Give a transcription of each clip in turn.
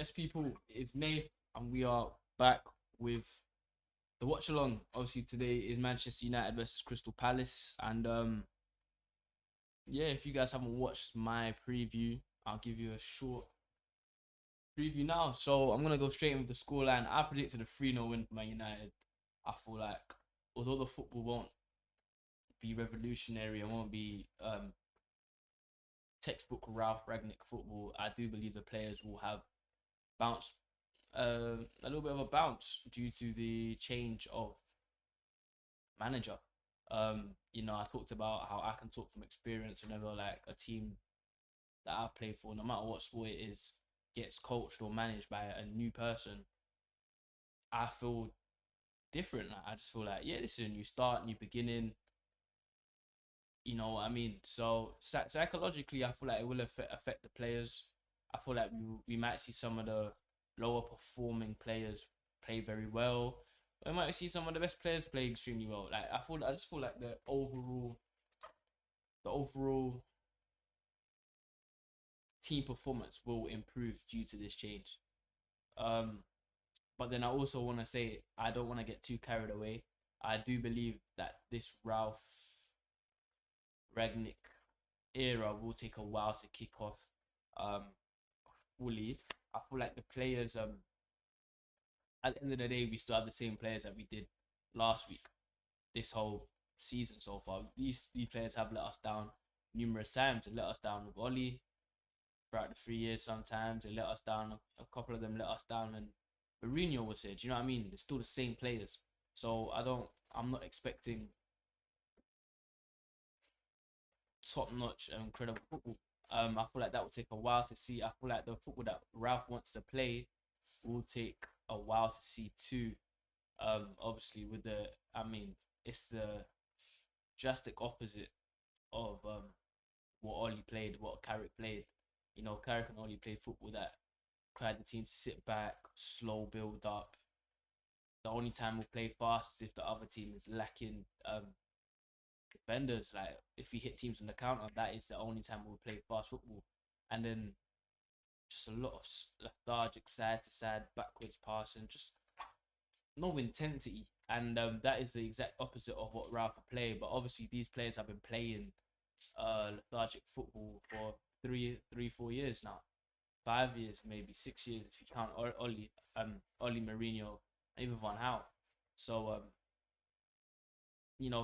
Yes, people, it's NAFFE, and we are back with the watch along. Obviously, today is Manchester United versus Crystal Palace, and yeah, if you guys haven't watched my preview, I'll give you a short preview now. So I'm gonna go straight in with the scoreline. I predicted a 3-0 win for Man United. I feel like although the football won't be revolutionary and won't be textbook Ralph Ragnick football, I do believe the players will have bounced a little bit of a bounce due to the change of manager. I talked about how I can talk from experience whenever like a team that I play for, no matter what sport it is, gets coached or managed by a new person. I feel different. I just feel like, yeah, this is a new start, new beginning. You know what I mean? So psychologically, I feel like it will affect the players. I feel like we might see some of the lower performing players play very well. We might see some of the best players play extremely well. Like I just feel like the overall team performance will improve due to this change. Um, but then I also want to say I don't want to get too carried away. I do believe that this Ralph Ragnick era will take a while to kick off um fully. I feel like the players at the end of the day we still have the same players that we did last week, this whole season so far. These players have let us down numerous times. They let us down with Oli throughout the 3 years sometimes. They let us down, a couple of them let us down when Mourinho was here. Do you know what I mean? They're still the same players. So I'm not expecting top notch and incredible football. I feel like that will take a while to see. I feel like the football that Ralph wants to play will take a while to see too. Obviously it's the drastic opposite of what Oli played, what Carrick played. Carrick and Oli played football that required the team to sit back, slow build up. The only time we'll play fast is if the other team is lacking defenders. Like if we hit teams on the counter, that is the only time we'll play fast football. And then just a lot of lethargic side to side, backwards passing, just no intensity. And that is the exact opposite of what Ralph will play. But obviously, these players have been playing lethargic football for 4 years now, 5 years, maybe 6 years if you count Oli Mourinho, and even Van Gaal. So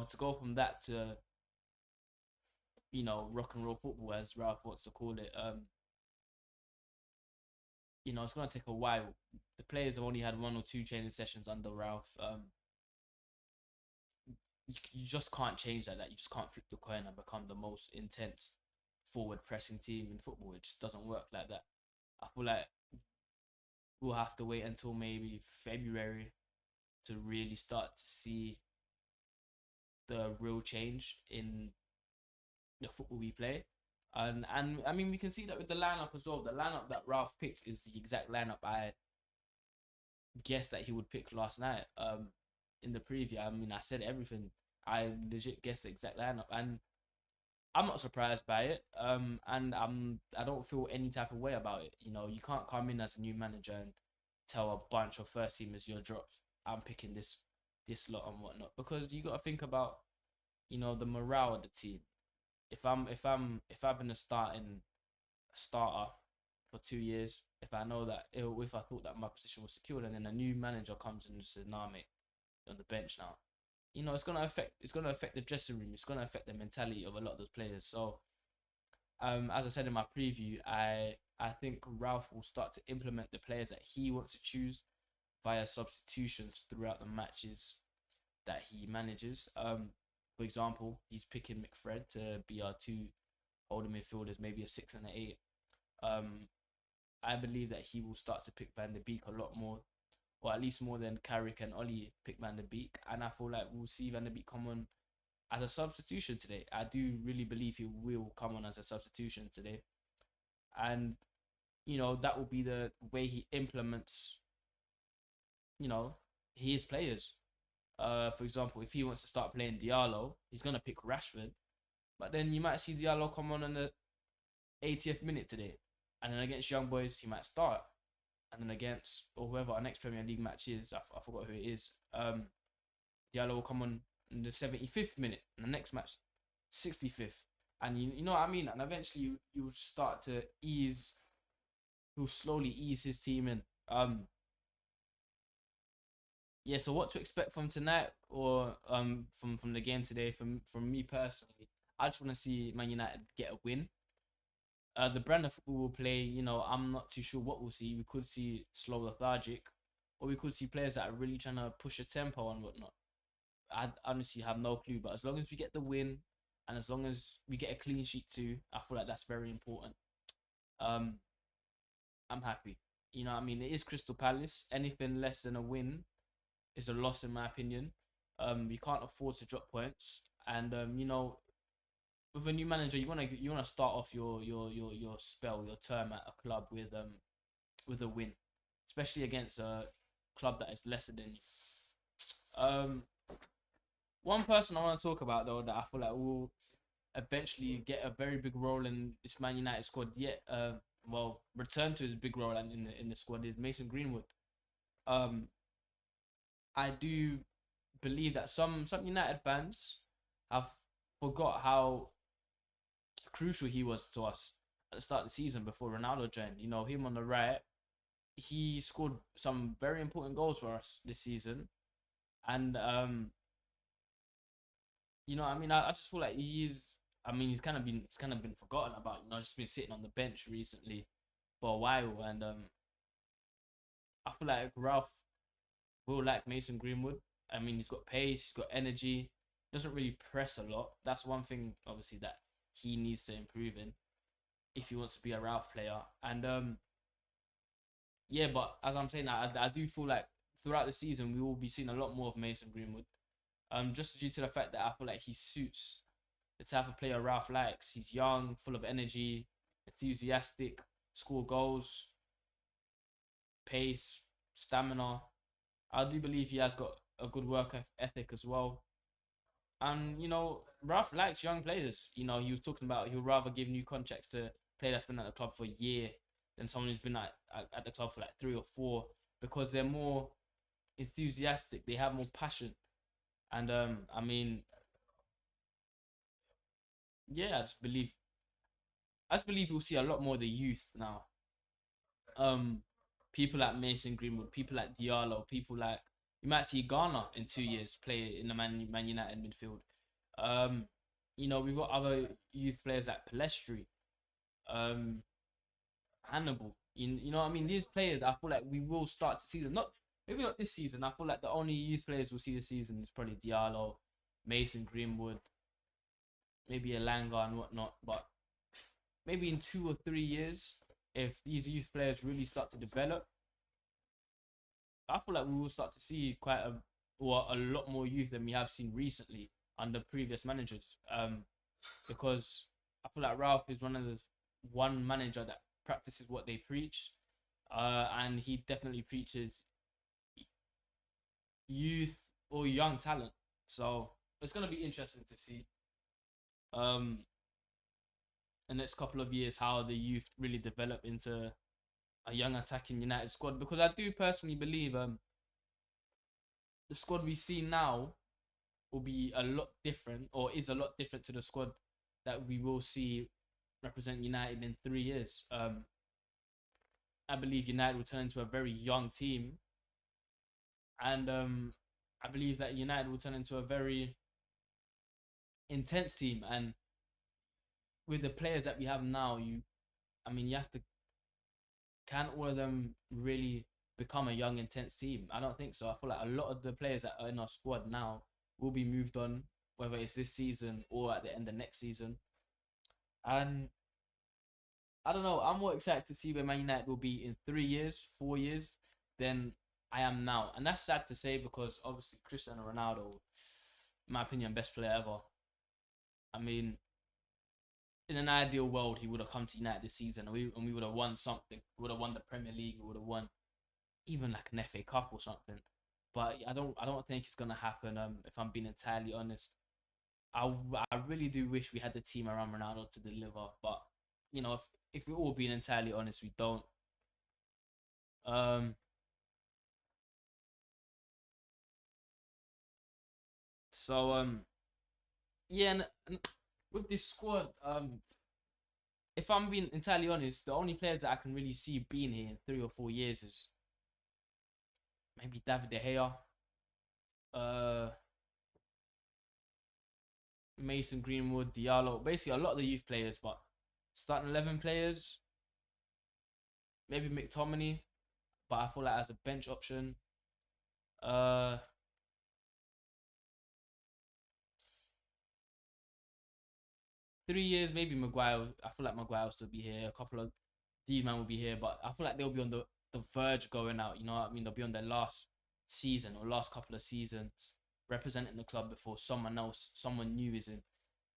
to go from that to rock and roll football, as Ralph wants to call it, it's gonna take a while. The players have only had 1 or 2 training sessions under Ralph. You just can't change like that. You just can't flip the coin and become the most intense forward pressing team in football. It just doesn't work like that. I feel like we'll have to wait until maybe February to really start to see the real change in the football we play. And I mean we can see that with the lineup as well. The lineup that Ralph picked is the exact lineup I guessed that he would pick last night. In the preview, I mean I said everything. I legit guessed the exact lineup, and I'm not surprised by it. And I don't feel any type of way about it. You can't come in as a new manager and tell a bunch of first teamers your drops. I'm picking this lot and whatnot, because you got to think about the morale of the team. If I've been a starter for 2 years, if I know that if I thought that my position was secured, and then a new manager comes and just says, "Nah, mate, you're on the bench now," it's gonna affect the dressing room. It's gonna affect the mentality of a lot of those players. So, as I said in my preview, I think Ralph will start to implement the players that he wants to choose via substitutions throughout the matches that he manages. For example, he's picking McFred to be our two older midfielders, maybe a 6 and an 8. I believe that he will start to pick Van der Beek a lot more, or at least more than Carrick and Oli pick Van der Beek. And I feel like we'll see Van der Beek come on as a substitution today. I do really believe he will come on as a substitution today. And, that will be the way he implements, his players. For example, if he wants to start playing Diallo, he's going to pick Rashford. But then you might see Diallo come on in the 80th minute today. And then against Young Boys, he might start. and then against or whoever our next Premier League match is, I forgot who it is. Diallo will come on in the 75th minute, and the next match, 65th, and you know what I mean. And eventually you start to ease. He'll slowly ease his team in. Yeah. So what to expect from tonight or from the game today? From me personally, I just want to see Man United get a win. The brand of football we'll play, I'm not too sure what we'll see. We could see slow, lethargic, or we could see players that are really trying to push a tempo and whatnot. I honestly have no clue. But as long as we get the win, and as long as we get a clean sheet too, I feel like that's very important. Um, I'm happy. You know what I mean? It is Crystal Palace. Anything less than a win is a loss in my opinion. You can't afford to drop points, and with a new manager, you wanna start off your spell, your term at a club with a win, especially against a club that is lesser than you. Um, One person I want to talk about though that I feel like will eventually get a very big role in this Man United squad. Yet, well, return to his big role and in the squad is Mason Greenwood. Um, I do believe that some United fans have forgot how crucial he was to us at the start of the season before Ronaldo joined. You know, him on the right, he scored some very important goals for us this season. And I mean, I just feel like he's kind of been forgotten about. Just been sitting on the bench recently for a while, and I feel like Ralph will like Mason Greenwood. I mean, he's got pace, he's got energy, doesn't really press a lot. That's one thing, obviously, that he needs to improve in if he wants to be a Ralph player. And yeah, but as I'm saying, I do feel like throughout the season we will be seeing a lot more of Mason Greenwood. Just due to the fact that I feel like he suits the type of player Ralph likes. He's young, full of energy, enthusiastic, score goals, pace, stamina. I do believe he has got a good work ethic as well. And Ralph likes young players. He was talking about he'll rather give new contracts to a player that's been at the club for a year than someone who's been at the club for like 3 or 4, because they're more enthusiastic, they have more passion. And I mean, yeah, I just believe we'll see a lot more of the youth now. Um, People like Mason Greenwood, people like Diallo, people like you might see Ghana in 2 years play in the Man United midfield. Um, we've got other youth players like Palestri, um, Hannibal. You know what I mean? These players, I feel like we will start to see them. Not maybe not this season. I feel like the only youth players we'll see this season is probably Diallo, Mason Greenwood, maybe Elanga and whatnot. But maybe in 2 or 3 years, if these youth players really start to develop, I feel like we will start to see a lot more youth than we have seen recently under previous managers. Because I feel like Ralph is one manager that practices what they preach, and he definitely preaches youth or young talent. So it's gonna be interesting to see um the next couple of years how the youth really develop into a young attacking United squad, because I do personally believe the squad we see now will be a lot different, or is a lot different to the squad that we will see represent United in 3 years. I believe United will turn into a very young team, and I believe that United will turn into a very intense team. And with the players that we have now, you have to, can all of them really become a young, intense team? I don't think so. I feel like a lot of the players that are in our squad now will be moved on, whether it's this season or at the end of next season. And I don't know. I'm more excited to see where Man United will be in 3 years, 4 years than I am now. And that's sad to say, because obviously Cristiano Ronaldo, in my opinion, best player ever. I mean, in an ideal world, he would have come to United this season, and we would have won something. We would have won the Premier League. We would have won even like an FA Cup or something. But I don't think it's gonna happen. If I'm being entirely honest, I I really do wish we had the team around Ronaldo to deliver. But if we're all being entirely honest, we don't. Um, so yeah, and with this squad, if I'm being entirely honest, the only players that I can really see being here in 3 or 4 years is maybe David De Gea, uh, Mason Greenwood, Diallo, basically a lot of the youth players, but starting 11 players, maybe McTominay, but I feel like as a bench option. Uh, 3 years, maybe Maguire. I feel like Maguire will still be here. A couple of D man will be here, but I feel like they'll be on the verge going out. You know what I mean? They'll be on their last season or last couple of seasons representing the club before someone else, someone new is in. Do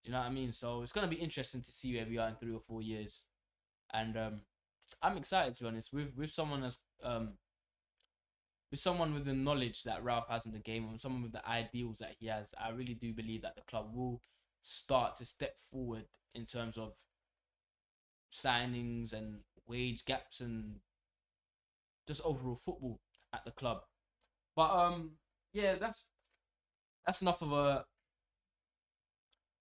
you know what I mean? So it's gonna be interesting to see where we are in 3 or 4 years. And I'm excited to be honest with someone as with someone with the knowledge that Ralph has in the game and someone with the ideals that he has. I really do believe that the club will start to step forward in terms of signings and wage gaps and just overall football at the club. But yeah, that's enough of a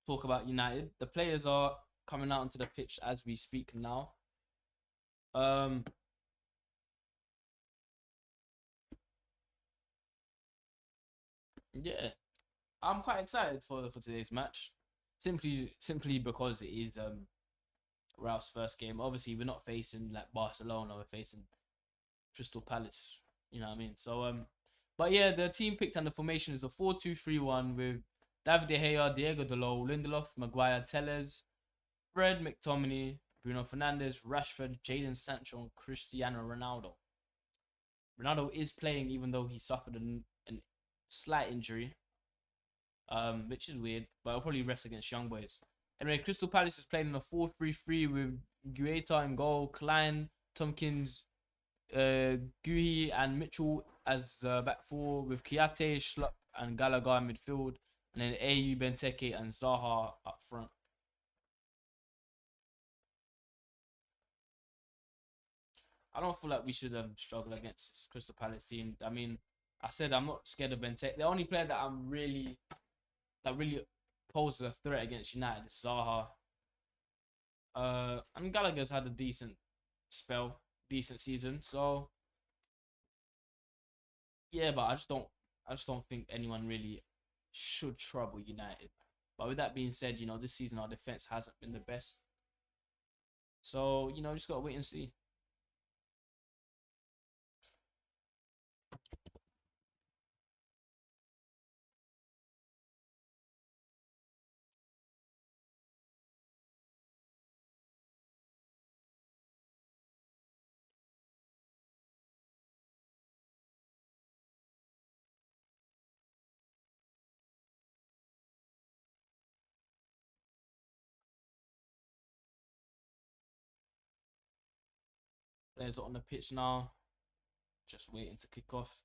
talk about United. The players are coming out onto the pitch as we speak now. Um, yeah, I'm quite excited for today's match, simply because it is Ralph's first game. Obviously, we're not facing like Barcelona. We're facing Crystal Palace. You know what I mean? So but yeah, the team picked and the formation is a 4-2-3-1 with David De Gea, Diego Dalot, Lindelof, Maguire, Telles, Fred, McTominay, Bruno Fernandes, Rashford, Jadon Sancho, and Cristiano Ronaldo. Ronaldo is playing even though he suffered an slight injury, which is weird, but I'll probably rest against Young Boys. Anyway, Crystal Palace is playing in a 4-3-3 with Guaita in goal, Klein, Tompkins, Guhi and Mitchell as back four with Kiate, Schlupp and Gallagher in midfield, and then AU, Benteke and Zaha up front. I don't feel like we should struggle against this Crystal Palace team. I mean, I said I'm not scared of Benteke. The only player that really poses a threat against United is Zaha. And Gallagher's had a decent spell, decent season. So yeah, but I just don't think anyone really should trouble United. But with that being said, this season our defense hasn't been the best. So, just gotta wait and see. Players are on the pitch now, just waiting to kick off.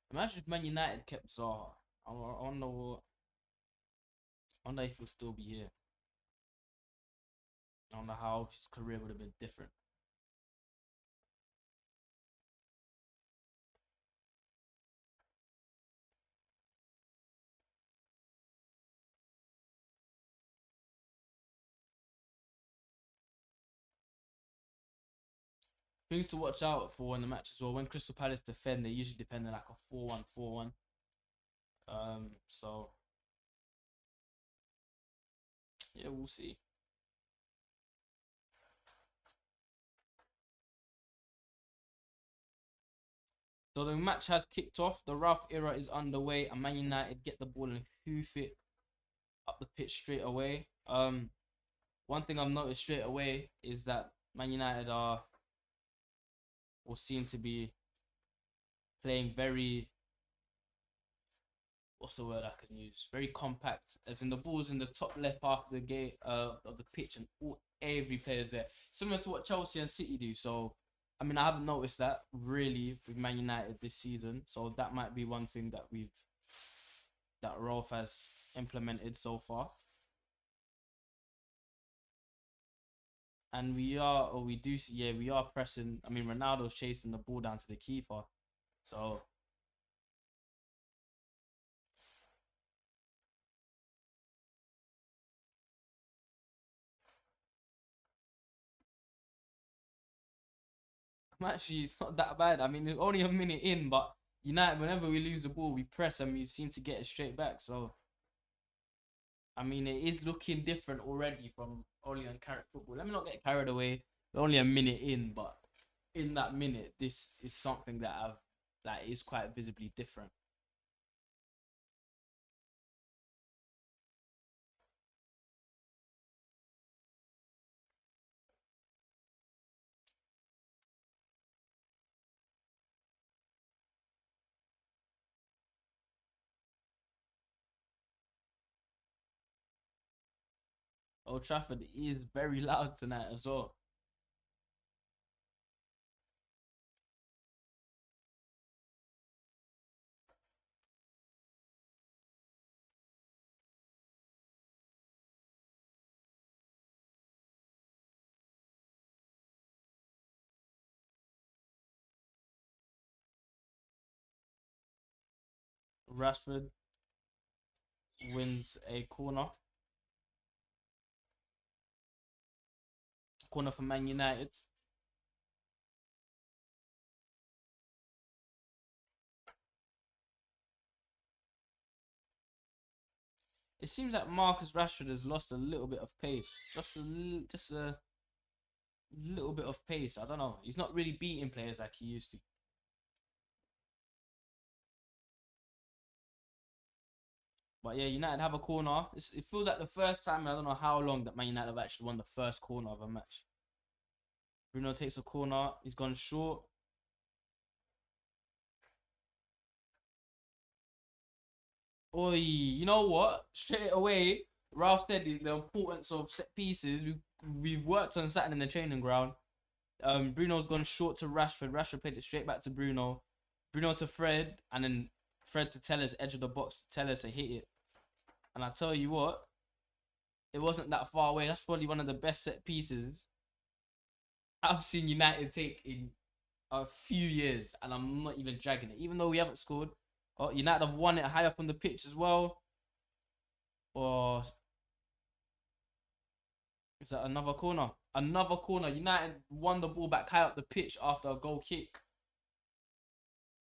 Imagine if Man United kept Zaha. I wonder if he'll still be here. I wonder how his career would have been different. Things to watch out for in the match as well. When Crystal Palace defend, they usually defend like a 4-1-4-1. So yeah, we'll see. So the match has kicked off. The Ralph era is underway, and Man United get the ball and hoof it up the pitch straight away. One thing I've noticed straight away is that Man United are or seem to be playing very, what's the word I can use? Very compact. As in the ball's in the top left half of the gate of the pitch, and every player's there, similar to what Chelsea and City do. So, I mean, I haven't noticed that really with Man United this season. So that might be one thing that Rolf has implemented so far. And we are, or we do, yeah, we are pressing. I mean, Ronaldo's chasing the ball down to the keeper. So actually, it's not that bad. I mean, it's only a minute in, but United, whenever we lose the ball, we press and we seem to get it straight back. So I mean, it is looking different already from only on carrot football. Let me not get carried away. We're only a minute in, but in that minute, this is something that I've that is quite visibly different. Old Trafford is very loud tonight as well. Rashford wins a corner for Man United. It seems like Marcus Rashford has lost a little bit of pace, just a little bit of pace. I don't know. He's not really beating players like he used to. But yeah, United have a corner. It feels like the first time in I don't know how long that Man United have actually won the first corner of a match. Bruno takes a corner. He's gone short. Oi, you know what? Straight away, Ralph said the importance of set pieces. We've worked on Saturday in the training ground. Bruno's gone short to Rashford. Rashford played it straight back to Bruno. Bruno to Fred, and then Fred to Tellers, edge of the box, Tellers to hit it. And I tell you what, it wasn't that far away. That's probably one of the best set pieces I've seen United take in a few years, and I'm not even dragging it. Even though we haven't scored, oh, United have won it high up on the pitch as well. Or is that another corner? Another corner. United won the ball back high up the pitch after a goal kick.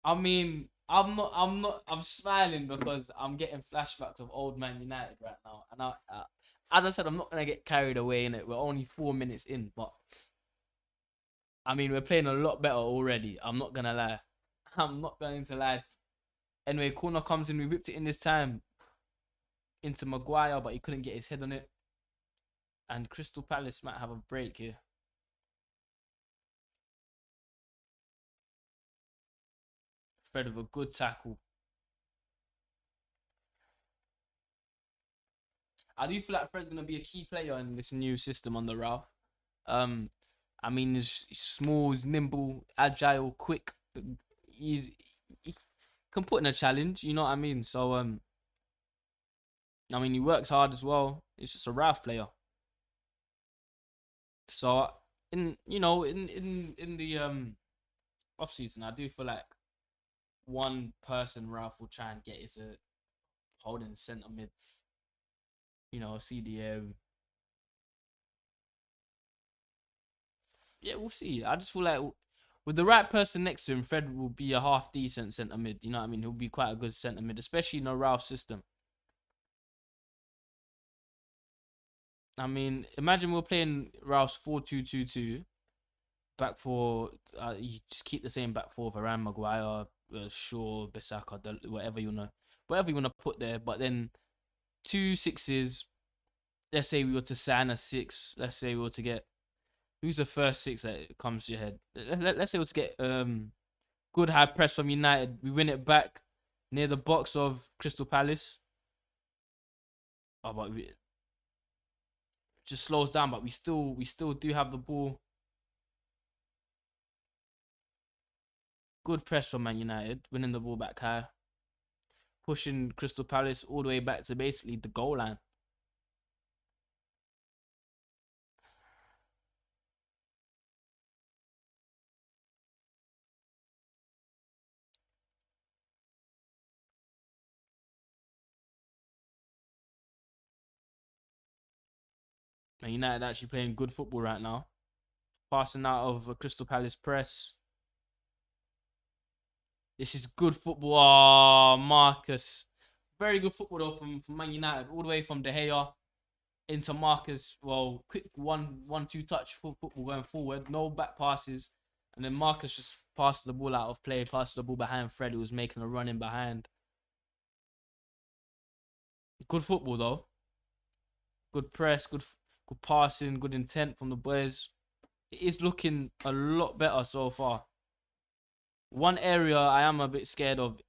I mean, I'm smiling because I'm getting flashbacks of old Man United right now. And as I said, I'm not gonna get carried away in it. We're only 4 minutes in, but I mean, we're playing a lot better already. I'm not gonna lie. I'm not going to lie. Anyway, corner comes in. We whipped it in this time into Maguire, but he couldn't get his head on it. And Crystal Palace might have a break here. Fred with a good tackle. I do feel like Fred's gonna be a key player in this new system on the Ralph. Um, I mean, he's small, he's nimble, agile, quick. He can put in a challenge. You know what I mean? So I mean, he works hard as well. He's just a Ralph player. So in the off season, I do feel like one person Ralph will try and get is a holding centre mid. CDM. Yeah, we'll see. I just feel like with the right person next to him, Fred will be a half decent centre mid. You know what I mean? He'll be quite a good centre mid, especially in a Ralph system. I mean, imagine we're playing Ralph's 4-2-2-2 back four. You just keep the same back four: Varane, Maguire, Shaw, Bissaka, whatever you wanna put there. But then two sixes. Let's say we were to sign a six. Let's say we were to get who's the first six that comes to your head. Let's say we were to get good high press from United. We win it back near the box of Crystal Palace. Oh, but we just slows down. But we still do have the ball. Good press from Man United, winning the ball back high, pushing Crystal Palace all the way back to basically the goal line. Man United actually playing good football right now. Passing out of a Crystal Palace press. This is good football. Oh, Marcus. Very good football though from Man United. All the way from De Gea into Marcus. Well, quick one-two touch football going forward. No back passes. And then Marcus just passed the ball out of play. Passed the ball behind Fred, who was making a run in behind. Good football though. Good press. Good passing. Good intent from the boys. It is looking a lot better so far. One area I am a bit scared of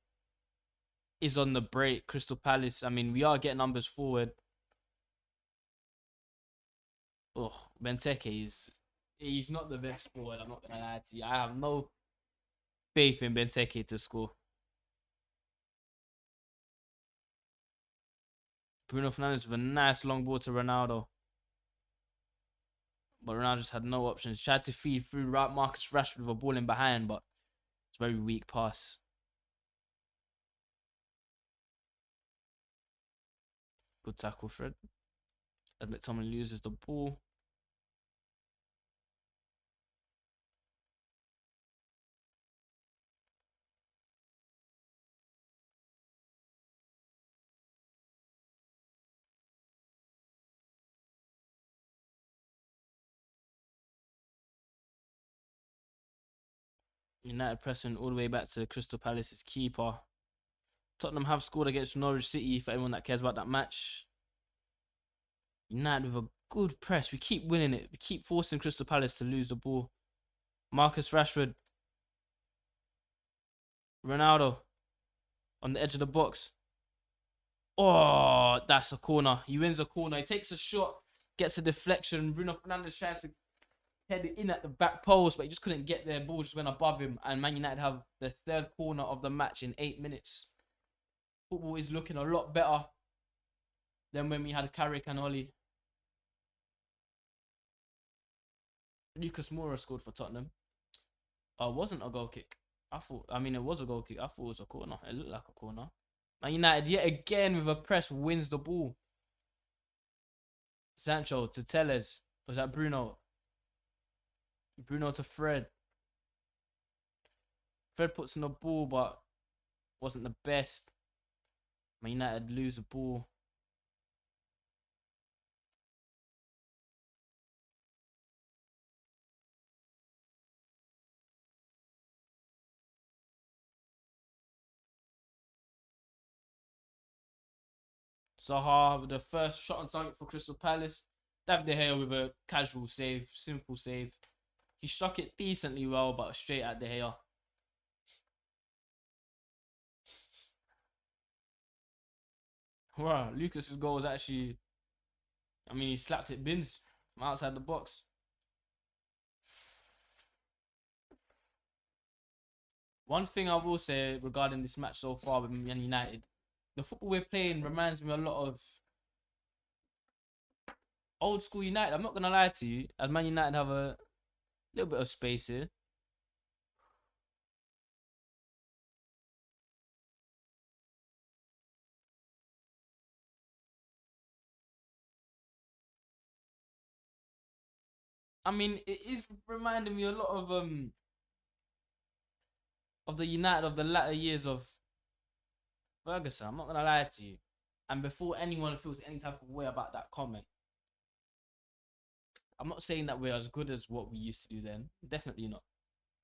is on the break. Crystal Palace. I mean, we are getting numbers forward. Oh, Benteke he's not the best forward. I'm not gonna lie to you. I have no faith in Benteke to score. Bruno Fernandes with a nice long ball to Ronaldo. But Ronaldo just had no options. Tried to feed through Marcus Rashford with a ball in behind, but it's a very weak pass. Good tackle, Fred. Admit someone loses the ball. United pressing all the way back to Crystal Palace's keeper. Tottenham have scored against Norwich City for anyone that cares about that match. United with a good press. We keep winning it. We keep forcing Crystal Palace to lose the ball. Marcus Rashford. Ronaldo on the edge of the box. Oh, that's a corner. He wins a corner. He takes a shot, gets a deflection. Bruno Fernandes tried to head it in at the back post, but he just couldn't get there. Ball just went above him. And Man United have the third corner of the match in 8 minutes. Football is looking a lot better than when we had Carrick and Oli. Lucas Moura scored for Tottenham. It wasn't a goal kick. I mean, it was a goal kick. I thought it was a corner. It looked like a corner. Man United, yet again, with a press, wins the ball. Sancho to Telles. Was that Bruno? Bruno to Fred. Fred puts in the ball, but wasn't the best. Man United lose the ball. Zaha with the first shot on target for Crystal Palace. David De Gea with a casual save, simple save. He struck it decently well, but straight at De Gea. Wow, Lucas's goal was actually, I mean, he slapped it bins from outside the box. One thing I will say regarding this match so far with Man United, the football we're playing reminds me a lot of old school United. I'm not gonna lie to you, and Man United have a little bit of space here. I mean, it is reminding me a lot of the United of the latter years of Ferguson. I'm not gonna lie to you. And before anyone feels any type of way about that comment, I'm not saying that we're as good as what we used to do then. Definitely not.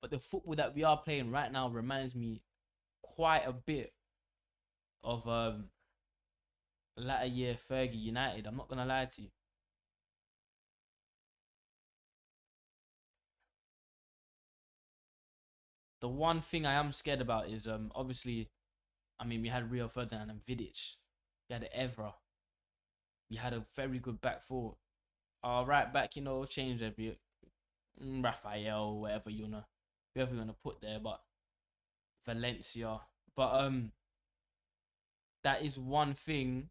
But the football that we are playing right now reminds me quite a bit of latter year Fergie United. I'm not gonna lie to you. The one thing I am scared about is obviously, I mean, we had Rio Ferdinand and Vidic. We had Evra. We had a very good back four. Our right back, changed a bit. Raphael, whatever whoever you wanna put there, but Valencia. But that is one thing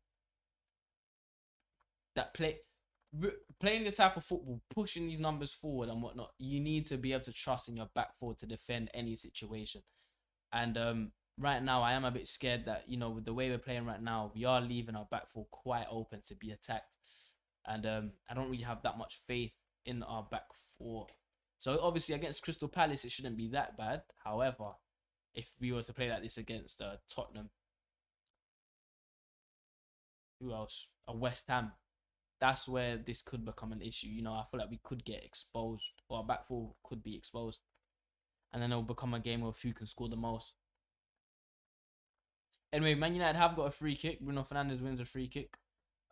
that playing this type of football, pushing these numbers forward and whatnot, you need to be able to trust in your back four to defend any situation. And right now, I am a bit scared that with the way we're playing right now, we are leaving our back four quite open to be attacked. and I don't really have that much faith in our back four. So obviously against Crystal Palace, it shouldn't be that bad. However, if we were to play like this against Tottenham, who else? West Ham. That's where this could become an issue. You know, I feel like we could get exposed, or our back four could be exposed, and then it'll become a game of who can score the most. Anyway, Man United have got a free kick. Bruno Fernandes wins a free kick.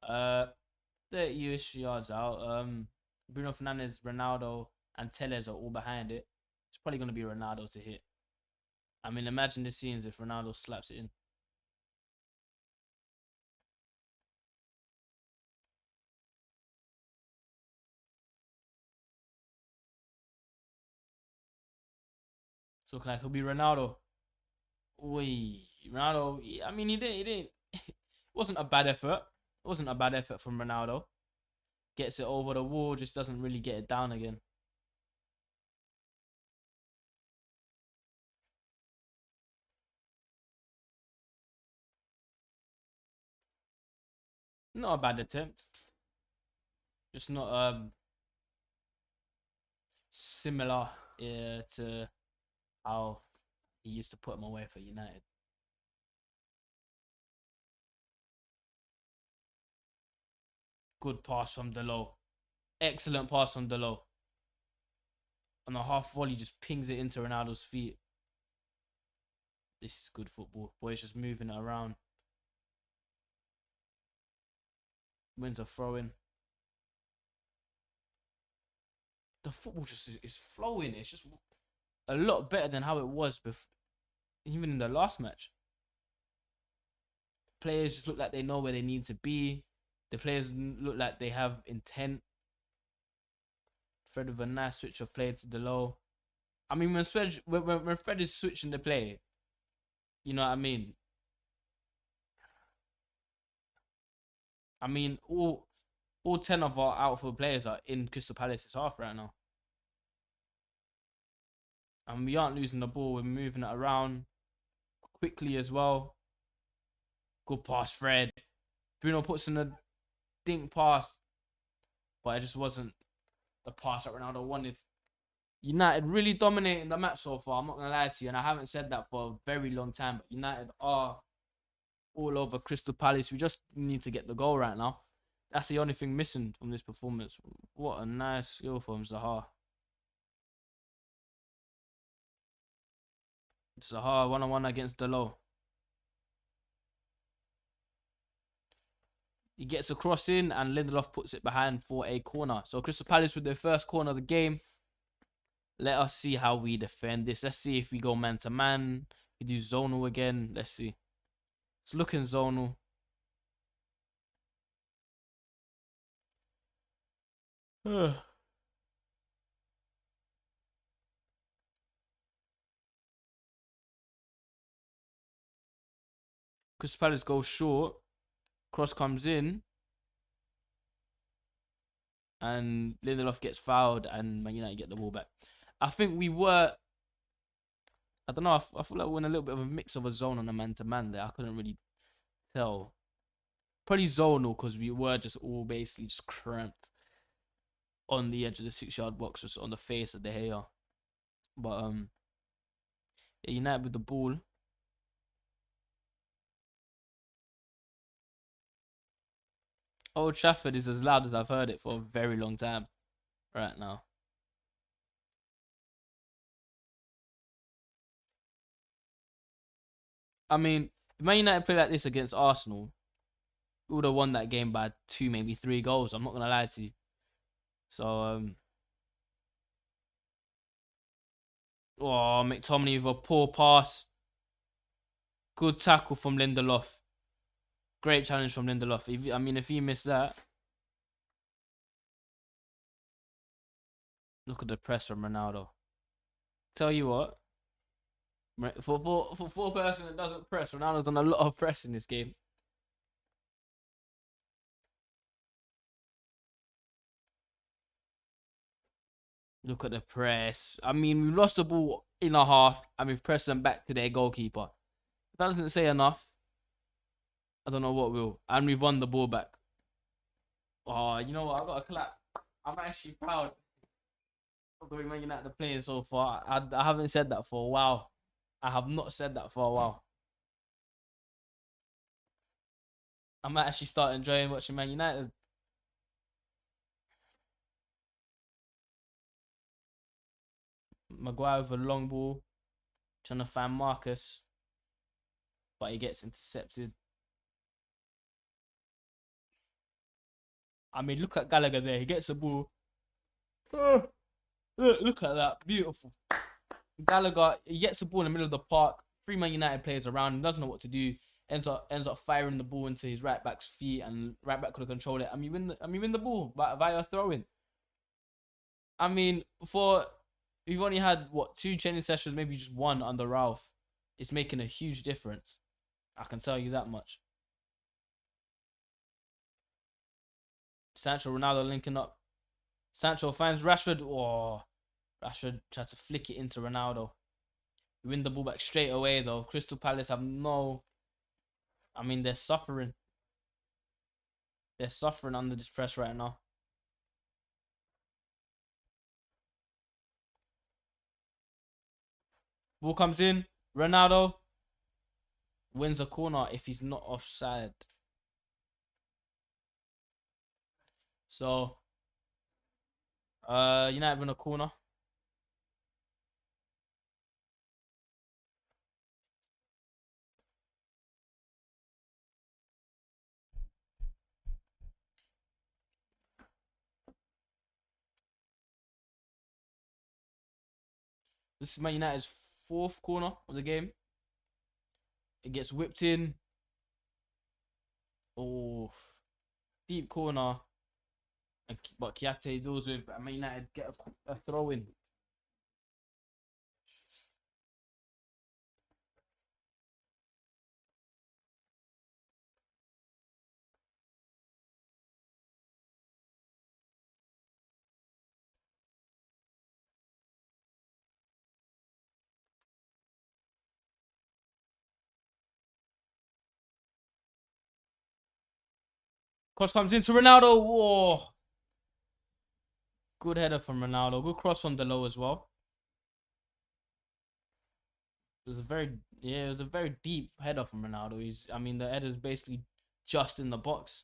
30-ish yards out. Bruno Fernandes, Ronaldo, and Telles are all behind it. It's probably going to be Ronaldo to hit. I mean, imagine the scenes if Ronaldo slaps it in. So like it'll be Ronaldo. Oi, Ronaldo. I mean, he didn't. It wasn't a bad effort. It wasn't a bad effort from Ronaldo. Gets it over the wall, just doesn't really get it down again. Not a bad attempt. Just not similar to how he used to put him away for United. Good pass from Delo. Excellent pass from Delo. On a half volley, just pings it into Ronaldo's feet. This is good football. Boy's just moving it around. Wins a throw in. The football just is flowing. It's just a lot better than how it was before, even in the last match. Players just look like they know where they need to be. The players look like they have intent. Fred with a nice switch of play to the low. I mean, when Fred is switching the play, you know what I mean? I mean, all 10 of our outfield players are in Crystal Palace's half right now. And we aren't losing the ball. We're moving it around quickly as well. Good pass, Fred. Bruno puts in a dink pass, but it just wasn't the pass that Ronaldo wanted. United really dominating the match so far. I'm not going to lie to you, and I haven't said that for a very long time, but United are all over Crystal Palace. We just need to get the goal right now. That's the only thing missing from this performance. What a nice skill from Zaha. Zaha 1-on-1 against Delo. He gets a cross in and Lindelof puts it behind for a corner. So Crystal Palace with their first corner of the game. Let us see how we defend this. Let's see if we go man to man. We do zonal again. Let's see. It's looking zonal. Crystal Palace goes short. Cross comes in. And Lindelof gets fouled and Man United get the ball back. I think we were... I don't know. I feel like we're in a little bit of a mix of a zone and a man-to-man there. I couldn't really tell. Probably zonal because we were just all basically just cramped on the edge of the 6-yard box, just on the face of the hair. But yeah, United with the ball. Old Trafford is as loud as I've heard it for a very long time right now. I mean, if Man United play like this against Arsenal, we would have won that game by 2, maybe 3 goals. I'm not gonna lie to you. So oh, McTominay with a poor pass. Good tackle from Lindelof. Great challenge from Lindelof. If he missed that, look at the press from Ronaldo. Tell you what, for a person that doesn't press, Ronaldo's done a lot of press in this game. Look at the press. I mean, we lost the ball in a half and we've pressed them back to their goalkeeper. That doesn't say enough. I don't know what will. And we've won the ball back. Oh, you know what? I got to clap. I'm actually proud of the way Man United are playing so far. I haven't said that for a while. I have not said that for a while. I might actually start enjoying watching Man United. Maguire with a long ball, trying to find Marcus, but he gets intercepted. I mean, look at Gallagher there. He gets the ball. Look at that. Beautiful. Gallagher, he gets the ball in the middle of the park. Three Man United players around him, doesn't know what to do. Ends up firing the ball into his right back's feet, and right back could have controlled it. Win the ball via throwing. I mean, for we've only had what, two training sessions, maybe just one under Ralph. It's making a huge difference. I can tell you that much. Sancho Ronaldo linking up. Sancho finds Rashford. Oh, Rashford tried to flick it into Ronaldo. We win the ball back straight away though. Crystal Palace have no. I mean, they're suffering. They're suffering under this press right now. Ball comes in. Ronaldo wins a corner if he's not offside. So, United win a corner. This is Man United's fourth corner of the game. It gets whipped in. Oh, deep corner. But Kiate deals with Man United get a throw in. Cross comes into Ronaldo. Whoa. Good header from Ronaldo. Good cross from the low as well. It was a very deep header from Ronaldo. I mean, the header's basically just in the box.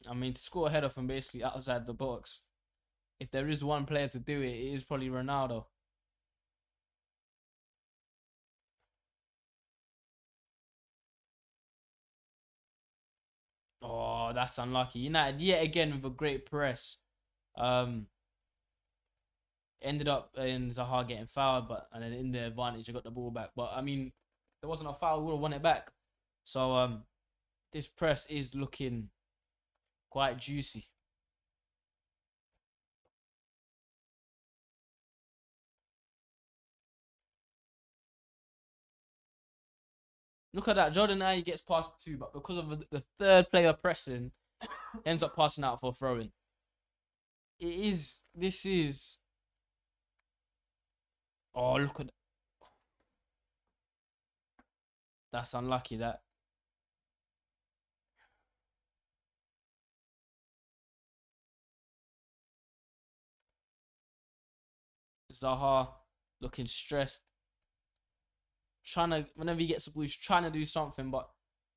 I mean, to score a header from basically outside the box, if there is one player to do it, it is probably Ronaldo. Oh, that's unlucky. United yet again with a great press. Um, Ended up in Zaha getting fouled, but and then in the advantage, they got the ball back. But I mean, there wasn't a foul, we would have won it back. So this press is looking quite juicy. Look at that. Jordan Ayew gets past two, but because of the third player pressing, ends up passing out for a throw in. This is. Oh, look at. That's unlucky. That. Zaha looking stressed. Whenever he gets the ball, he's trying to do something, but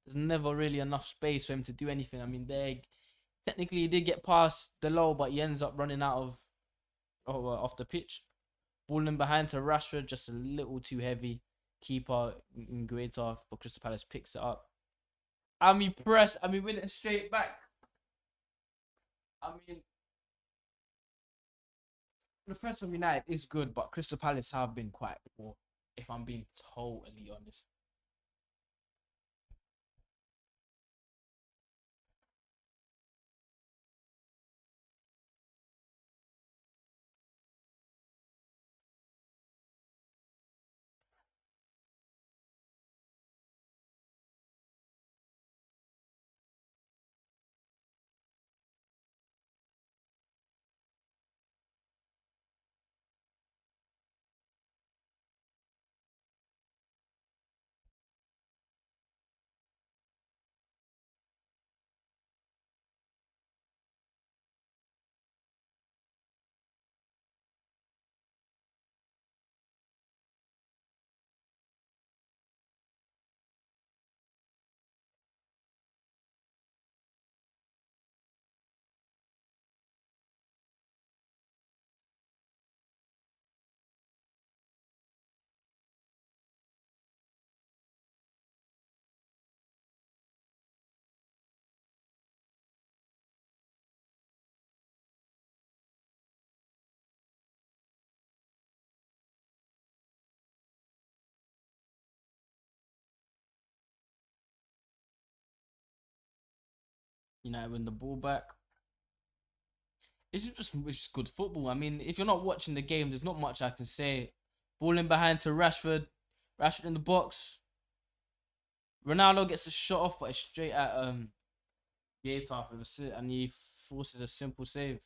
there's never really enough space for him to do anything. I mean, technically he did get past the low, but he ends up running out off the pitch. Balling behind to Rashford, just a little too heavy. Keeper Ngueta for Crystal Palace picks it up. I mean, press. I mean, win it straight back. I mean, the press of United is good, but Crystal Palace have been quite poor, if I'm being totally honest. United win the ball back. It's just good football. I mean, if you're not watching the game, there's not much I can say. Balling behind to Rashford. Rashford in the box. Ronaldo gets a shot off, but it's straight at Gaeta with a sit, and he forces a simple save.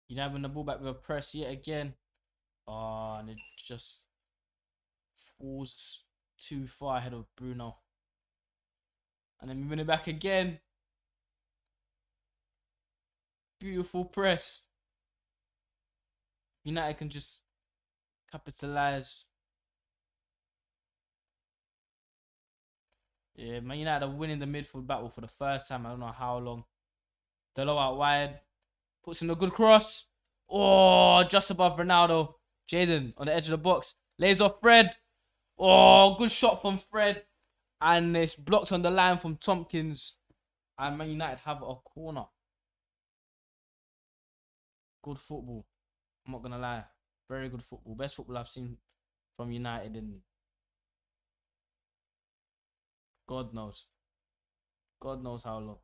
United win the ball back with a press yet again. Oh, and it just falls too far ahead of Bruno. And then we win it back again. Beautiful press. United can just capitalize. Yeah, Man United are winning the midfield battle for the first time. I don't know how long. Delo out wide. Puts in a good cross. Oh, just above Ronaldo. Jaden on the edge of the box. Lays off Fred. Oh, good shot from Fred. And it's blocked on the line from Tompkins. And Man United have a corner. Good football. I'm not going to lie. Very good football. Best football I've seen from United in God knows. God knows how long.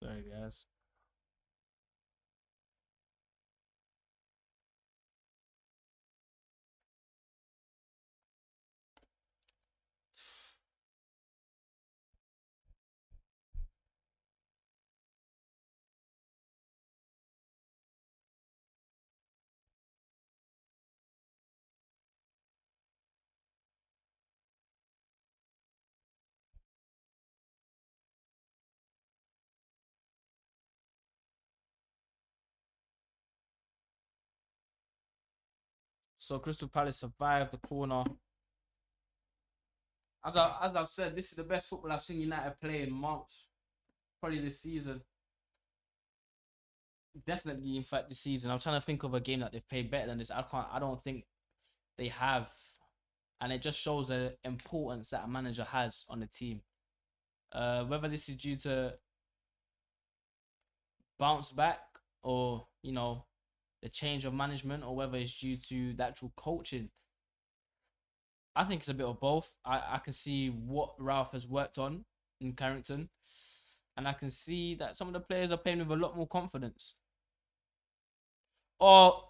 Sorry, guys. So Crystal Palace survived the corner. As I've said, this is the best football I've seen United play in months. Probably this season. Definitely, in fact, this season. I'm trying to think of a game that they've played better than this. I don't think they have. And it just shows the importance that a manager has on the team. Whether this is due to bounce back or, the change of management, or whether it's due to the actual coaching. I think it's a bit of both. I can see what Ralph has worked on in Carrington, and I can see that some of the players are playing with a lot more confidence. Oh,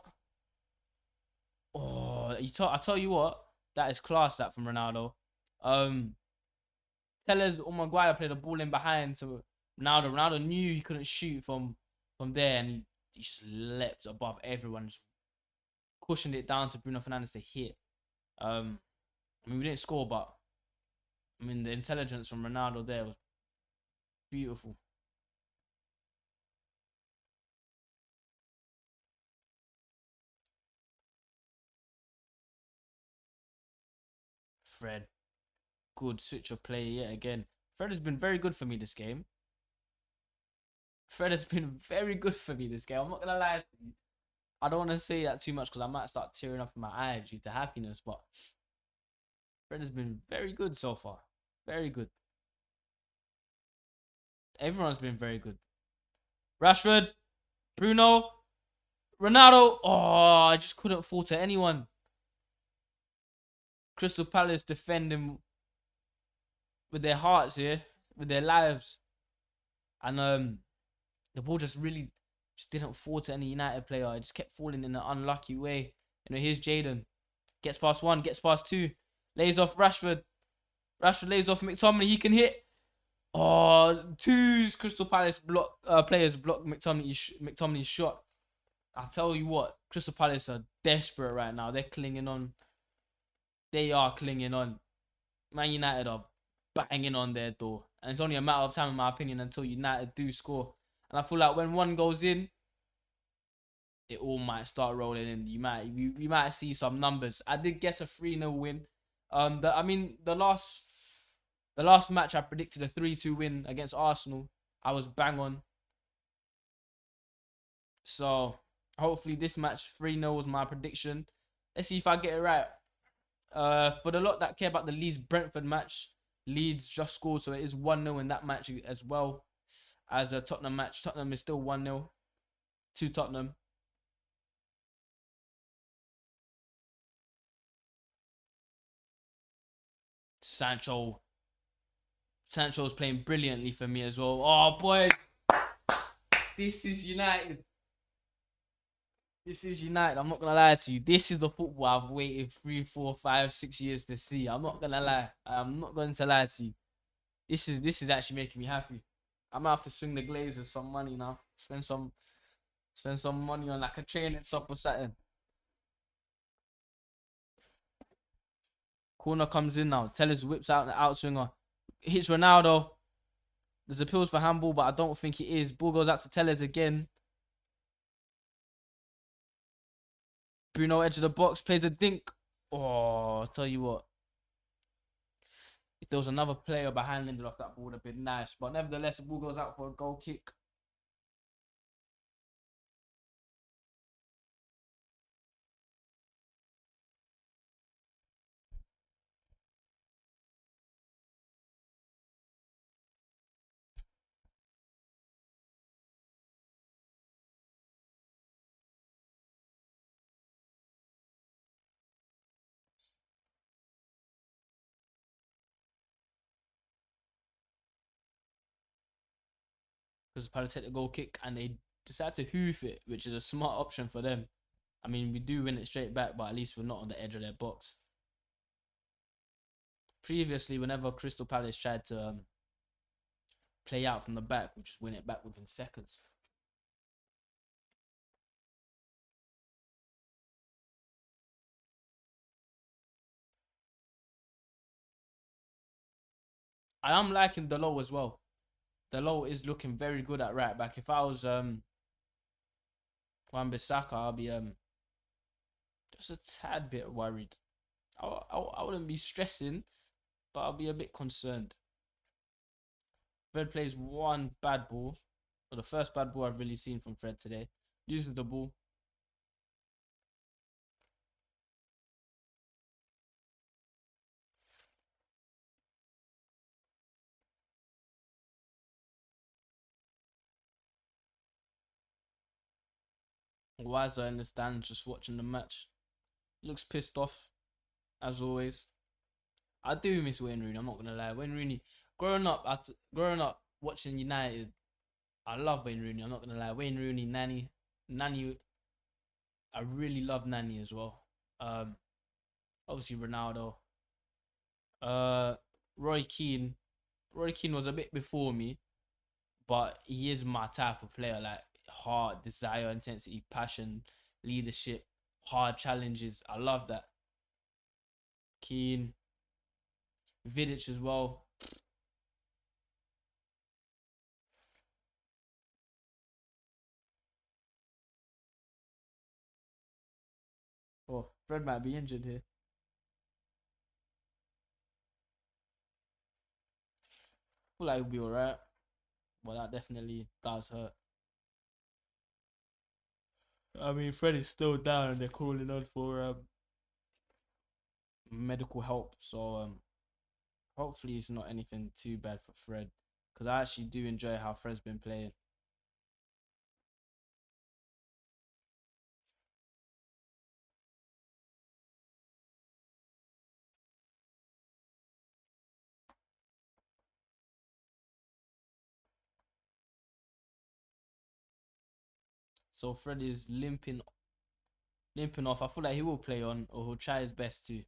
I tell you what, that is class, that from Ronaldo. Tellers or Maguire played the ball in behind to Ronaldo. Ronaldo knew he couldn't shoot from there, and he just leapt above everyone, just cushioned it down to Bruno Fernandes to hit. I mean, we didn't score, but I mean, the intelligence from Ronaldo there was beautiful. Fred, good switch of play yet again. Fred has been very good for me this game. Fred has been very good for me this game. I'm not gonna lie to you. I don't want to say that too much because I might start tearing up in my eyes due to happiness, but Fred has been very good so far. Very good. Everyone's been very good. Rashford, Bruno, Ronaldo. Oh, I just couldn't fall to anyone. Crystal Palace defending with their hearts here, with their lives. And the ball just really just didn't fall to any United player. It just kept falling in an unlucky way. Here's Jaden. Gets past one, gets past two. Lays off Rashford. Rashford lays off McTominay. He can hit. Oh, two Crystal Palace players blocked McTominay's shot. I tell you what, Crystal Palace are desperate right now. They're clinging on. They are clinging on. Man United are banging on their door, and it's only a matter of time, in my opinion, until United do score. And I feel like when one goes in, it all might start rolling in. You might see some numbers. I did guess a 3-0 win. I mean the last match I predicted a 3-2 win against Arsenal. I was bang on. So hopefully this match 3-0 was my prediction. Let's see if I get it right. For the lot that care about the Leeds Brentford match, Leeds just scored, so it is 1-0 in that match as well as a Tottenham match. Tottenham is still 1-0 to Tottenham. Sancho. Sancho's playing brilliantly for me as well. Oh, boys. This is United. This is United. I'm not going to lie to you. This is the football I've waited 3, 4, 5, 6 years to see. I'm not going to lie. I'm not going to lie to you. This is actually making me happy. I'm going to have to swing the Glazers some money now. Spend some money on like a training top or something. Corner comes in now. Tellers whips out the outswinger. Hits Ronaldo. There's appeals for handball, but I don't think it is. Ball goes out to Tellers again. Bruno edge of the box, plays a dink. Oh, I'll tell you what. If there was another player behind Lindelof, that ball would have been nice. But nevertheless, the ball goes out for a goal kick. Because Palace hit the goal kick and they decide to hoof it, which is a smart option for them. I mean, we do win it straight back, but at least we're not on the edge of their box. Previously, whenever Crystal Palace tried to play out from the back, we just win it back within seconds. I am liking Delo as well. Delo is looking very good at right back. If I was Wan-Bissaka, I'll be just a tad bit worried. I wouldn't be stressing, but I'll be a bit concerned. Fred plays one bad ball, or the first bad ball I've really seen from Fred today. Loses the ball. Wiser in the stands just watching the match. Looks pissed off, as always. I do miss Wayne Rooney, I'm not gonna lie. Wayne Rooney, growing up watching United, I love Wayne Rooney, I'm not gonna lie. Wayne Rooney, Nani, I really love Nani as well. Obviously Ronaldo. Roy Keane. Roy Keane was a bit before me, but he is my type of player. Like heart, desire, intensity, passion, leadership, hard challenges. I love that. Keane, Vidic as well. Oh, Fred might be injured here. Feel like he'll be alright, but that definitely does hurt. I mean, Fred is still down, and they're calling on for medical help. So hopefully it's not anything too bad for Fred, because I actually do enjoy how Fred's been playing. So Fred is limping off. I feel like he will play on, or he'll try his best to.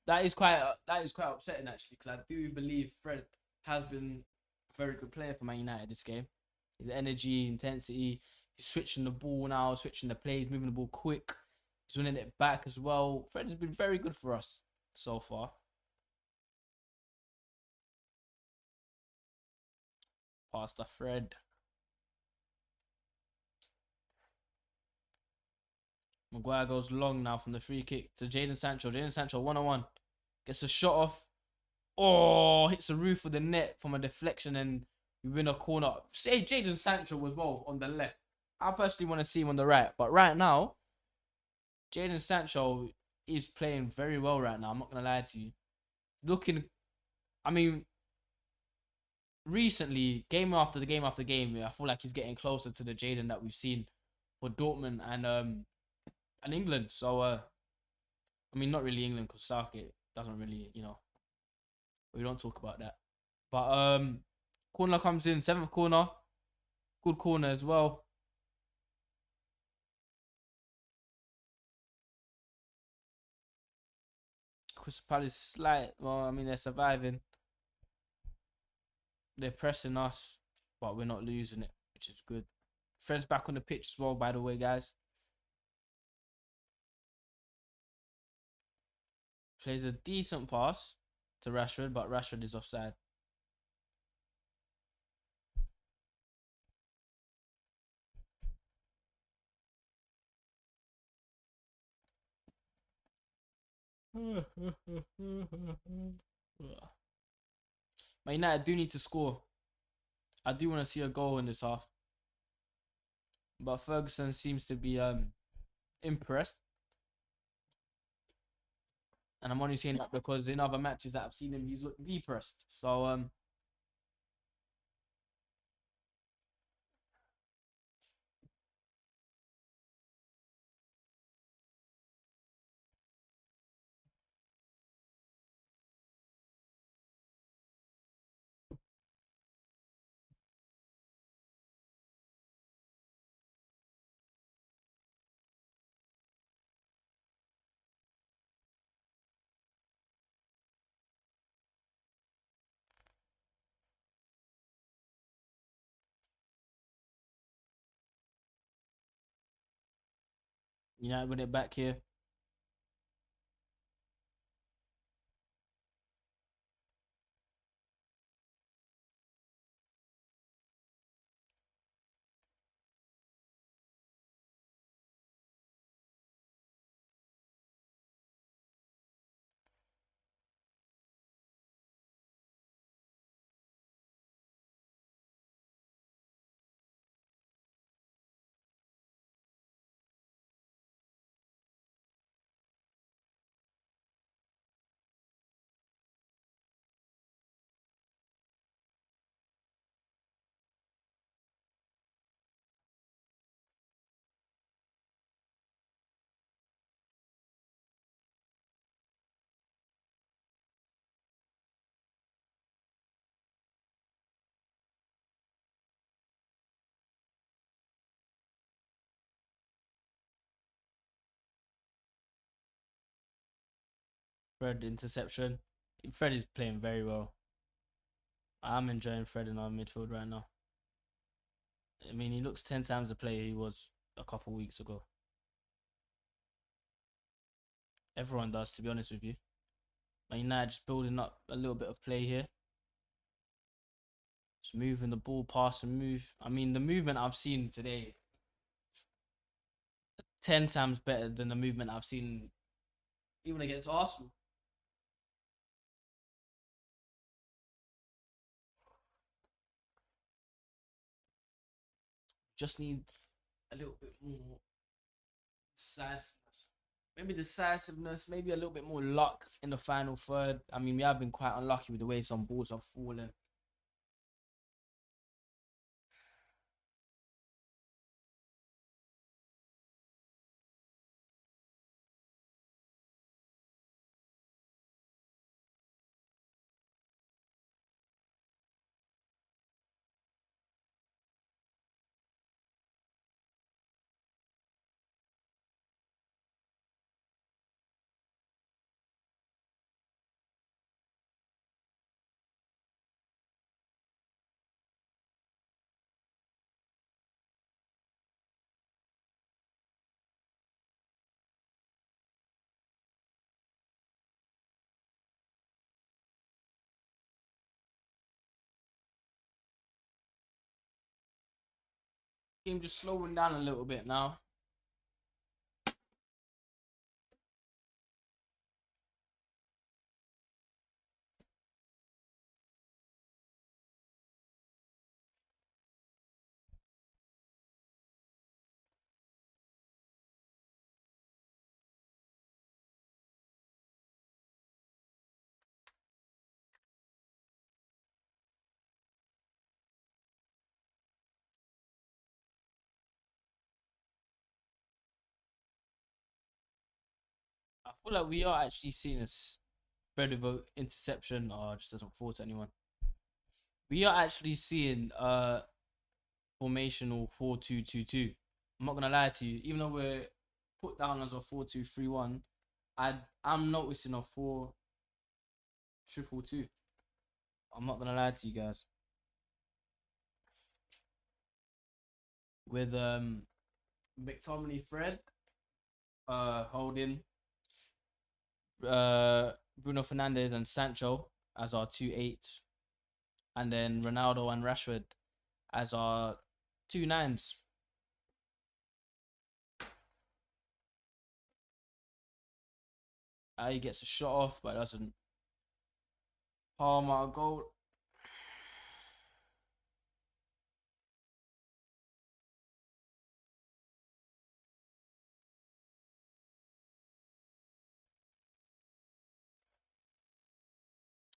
That is quite upsetting actually, because I do believe Fred has been a very good player for Man United this game. His energy, intensity, he's switching the ball now, switching the plays, moving the ball quick. He's winning it back as well. Fred has been very good for us so far. Past the Fred. Maguire goes long now from the free kick to Jadon Sancho. Jadon Sancho 1-on-1. Gets a shot off. Oh, hits the roof of the net from a deflection and we win a corner. Say Jadon Sancho as well on the left. I personally want to see him on the right. But right now, Jadon Sancho is playing very well right now. I'm not going to lie to you. Looking, I mean, recently, game after game after game, I feel like he's getting closer to the Jadon that we've seen for Dortmund and England. So, I mean, not really England because Southgate doesn't really, we don't talk about that. But corner comes in, seventh corner, good corner as well. Crystal Palace slight. Well, I mean they're surviving. They're pressing us, but we're not losing it, which is good. Fred's back on the pitch as well, by the way, guys. Plays a decent pass to Rashford, but Rashford is offside. Man United do need to score. I do want to see a goal in this half. But Ferguson seems to be impressed. And I'm only saying that because in other matches that I've seen him, he's looked depressed. So United with it back here. Fred interception. Fred is playing very well. I'm enjoying Fred in our midfield right now. I mean, he looks 10 times the player he was a couple weeks ago. Everyone does, to be honest with you. Man United just building up a little bit of play here. Just moving the ball, pass and move. I mean, the movement I've seen today, 10 times better than the movement I've seen even against Arsenal. Just need a little bit more decisiveness. Maybe decisiveness, maybe a little bit more luck in the final third. I mean, we have been quite unlucky with the way some balls have fallen. Game just slowing down a little bit now. I feel like we are actually seeing a spread of a interception, or just doesn't fall to anyone. We are actually seeing formational 4-2-2-2. I'm not gonna lie to you, even though we're put down as a 4-2-3-1, I'm noticing a 4-2-2-2. I'm not gonna lie to you guys. With McTominay, Fred, Holding, Bruno Fernandes and Sancho as our 2 8s, and then Ronaldo and Rashford as our 2 9s. He gets a shot off, but doesn't. Palmer goal.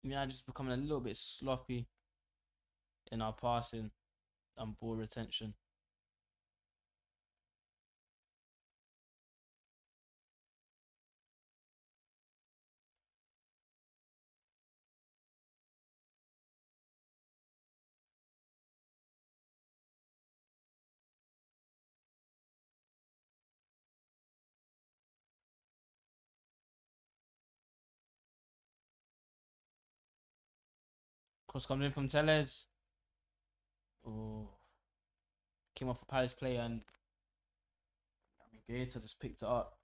We are just becoming a little bit sloppy in our passing and ball retention. Cross comes in from Tellez. Oh, came off a Palace player and Gator just picked it up.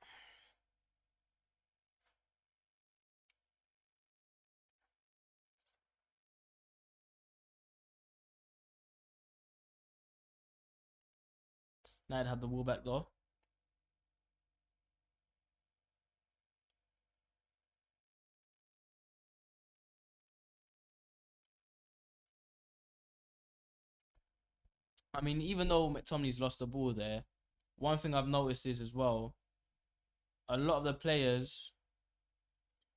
Now I'd have the ball back though. I mean, even though McTominay's lost the ball there, one thing I've noticed is as well, a lot of the players,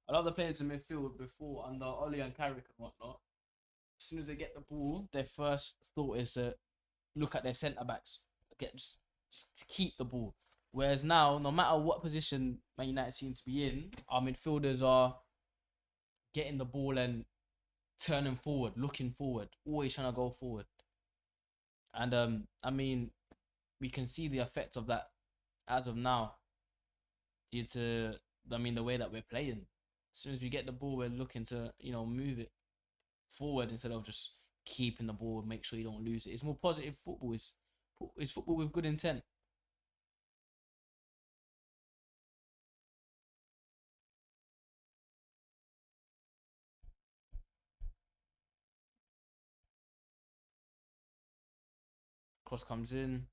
in midfield before under Oli and Carrick and whatnot, as soon as they get the ball, their first thought is to look at their centre backs, just to keep the ball. Whereas now, no matter what position Man United seem to be in, our midfielders are getting the ball and turning forward, looking forward, always trying to go forward. And I mean, we can see the effect of that as of now, due to the way that we're playing. As soon as we get the ball, we're looking to move it forward instead of just keeping the ball, make sure you don't lose it. It's more positive football. It's football with good intent. Cross comes in.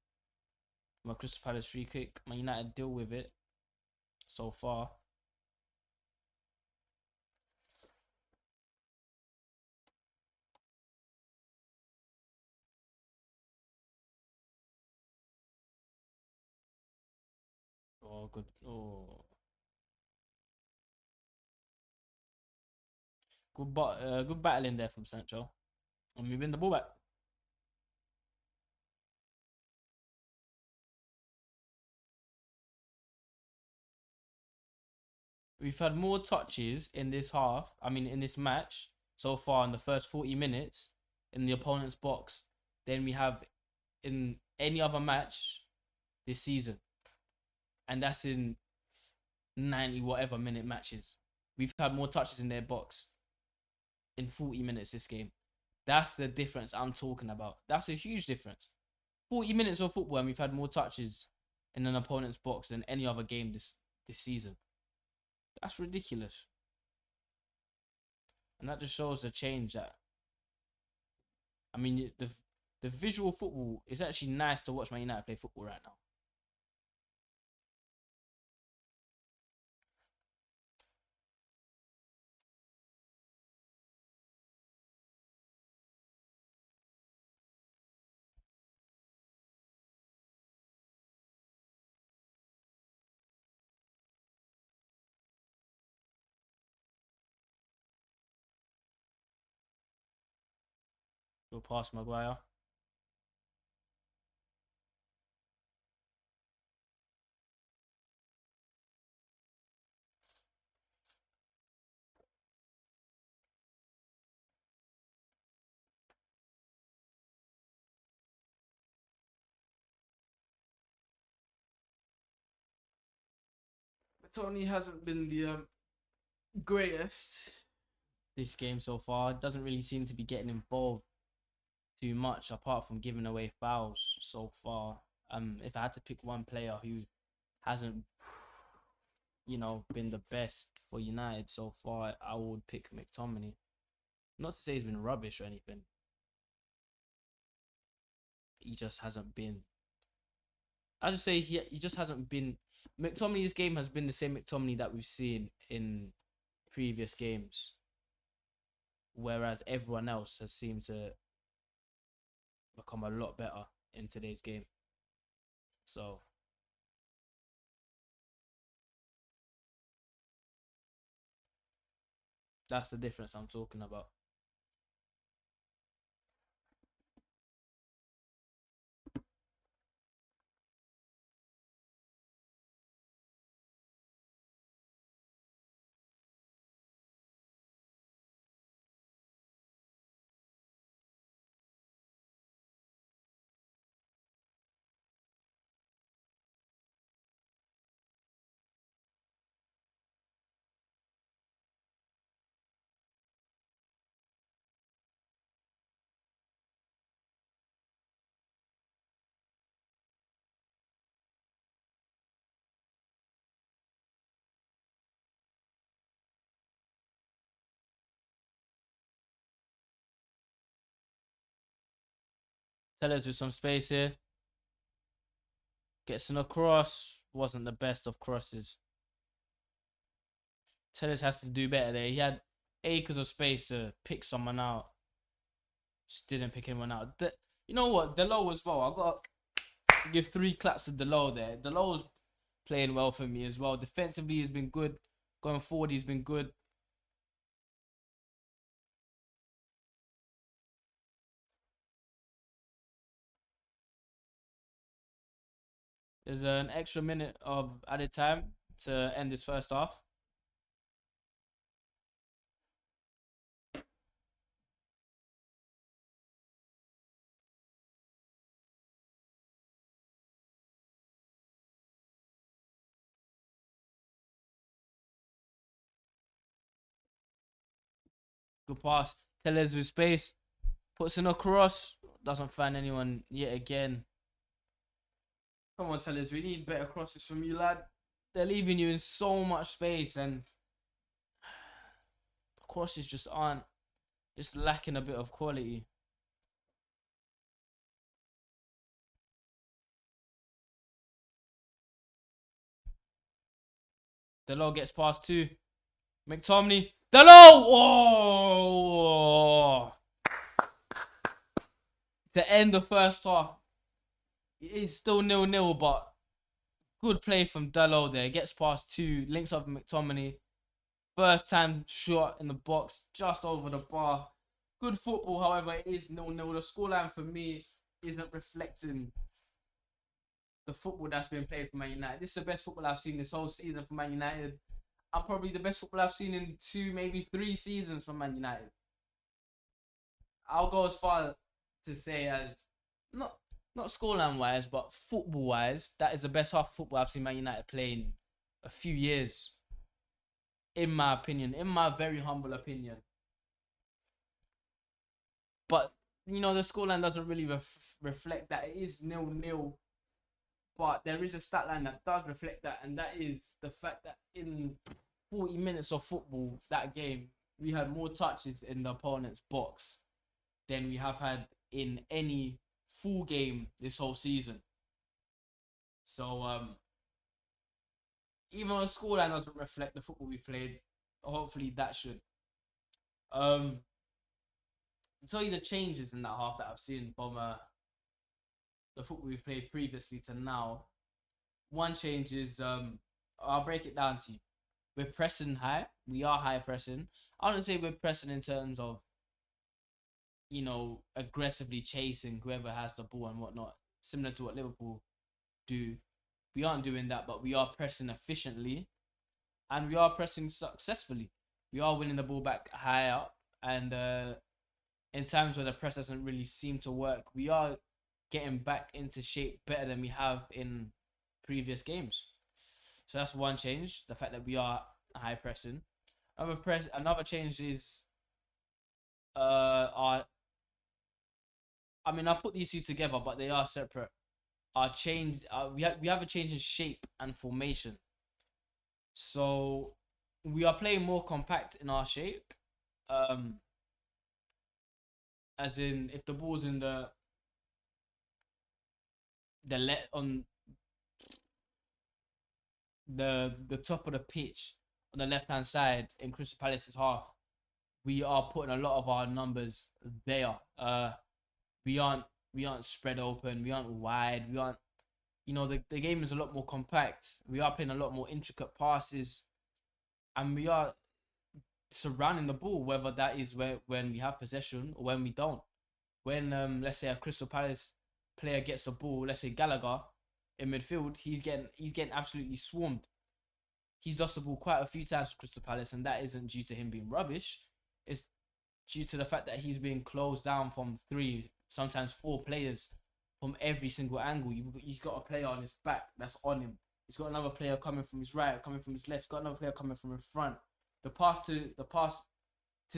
My Crystal Palace free kick. Man United deal with it so far. Oh, good. Oh, good battle in there from Sancho. And we win the ball back. We've had more touches in this half. In this match so far in the first 40 minutes in the opponent's box than we have in any other match this season, and that's in 90 whatever minute matches. We've had more touches in their box in 40 minutes this game. That's the difference I'm talking about. That's a huge difference. 40 minutes of football and we've had more touches in an opponent's box than any other game this season. That's ridiculous. And that just shows the change that the the visual football is actually nice to watch Man United play football right now. Go past Maguire. Tony hasn't been the greatest this game so far. Doesn't really seem to be getting involved too much, apart from giving away fouls so far. If I had to pick one player who hasn't, been the best for United so far, I would pick McTominay. Not to say he's been rubbish or anything. He just hasn't been. I just say he just hasn't been. McTominay's game has been the same McTominay that we've seen in previous games, whereas everyone else has seemed to become a lot better in today's game. So that's the difference I'm talking about. Tellers with some space here. Gets an across. Wasn't the best of crosses. Tellers has to do better there. He had acres of space to pick someone out. Just didn't pick anyone out. You know what? Delo as well. I got to give 3 claps to Delo there. Delo's playing well for me as well. Defensively, he's been good. Going forward, he's been good. There's an extra minute of added time to end this first half. Good pass. Tellez with space. Puts in a cross. Doesn't find anyone yet again. Come on, Tellez. We need better crosses from you, lad. They're leaving you in so much space, and the crosses just aren't. Just lacking a bit of quality. Delo gets past 2. McTominay. Delo! Oh! To end the first half. It is still 0-0, but good play from Delo there. Gets past 2. Links up with McTominay. First time shot in the box. Just over the bar. Good football, however, it is 0-0. The scoreline for me isn't reflecting the football that's been played for Man United. This is the best football I've seen this whole season for Man United. And probably the best football I've seen in 2, maybe 3 seasons from Man United. I'll go as far to say as not scoreline wise, but football wise, that is the best half of football I've seen Man United play in a few years. In my opinion, in my very humble opinion. But the scoreline doesn't really reflect that. It is 0-0. But there is a stat line that does reflect that, and that is the fact that in 40 minutes of football, that game, we had more touches in the opponent's box than we have had in any full game this whole season. So even though the scoreline doesn't reflect the football we've played, hopefully that should. Um, to tell you the changes in that half that I've seen from the football we've played previously to now. One change is I'll break it down to you. We're pressing high. We are high pressing. I wouldn't say we're pressing in terms of, aggressively chasing whoever has the ball and whatnot, similar to what Liverpool do. We aren't doing that, but we are pressing efficiently and we are pressing successfully. We are winning the ball back high up, and in times where the press doesn't really seem to work, we are getting back into shape better than we have in previous games. So that's one change, the fact that we are high pressing. Another change is our. I mean, I put these two together, but they are separate. Our change, we have a change in shape and formation. So we are playing more compact in our shape. Um, as in, if the ball's in the let on the top of the pitch on the left hand side in Crystal Palace's half, we are putting a lot of our numbers there. We aren't we aren't spread open. We aren't wide. We aren't. The game is a lot more compact. We are playing a lot more intricate passes, and we are surrounding the ball, whether that is when we have possession or when we don't. When let's say a Crystal Palace player gets the ball, let's say Gallagher in midfield, he's getting absolutely swarmed. He's lost the ball quite a few times for Crystal Palace, and that isn't due to him being rubbish. It's due to the fact that he's being closed down from 3, sometimes 4 players from every single angle. He's got a player on his back that's on him. He's got another player coming from his right, coming from his left. He's got another player coming from in front. The pass to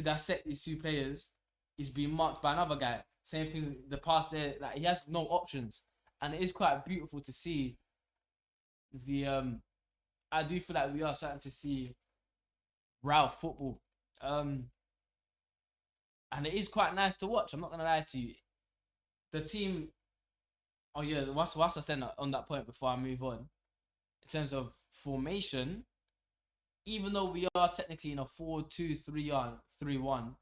dissect these 2 players is being marked by another guy. Same thing. The pass there, like he has no options, and it is quite beautiful to see. I do feel like we are starting to see Ralph football. And it is quite nice to watch. I'm not gonna lie to you. The team. Oh yeah, whilst I said on that point before I move on, in terms of formation, even though we are technically in a 4-2-3-1,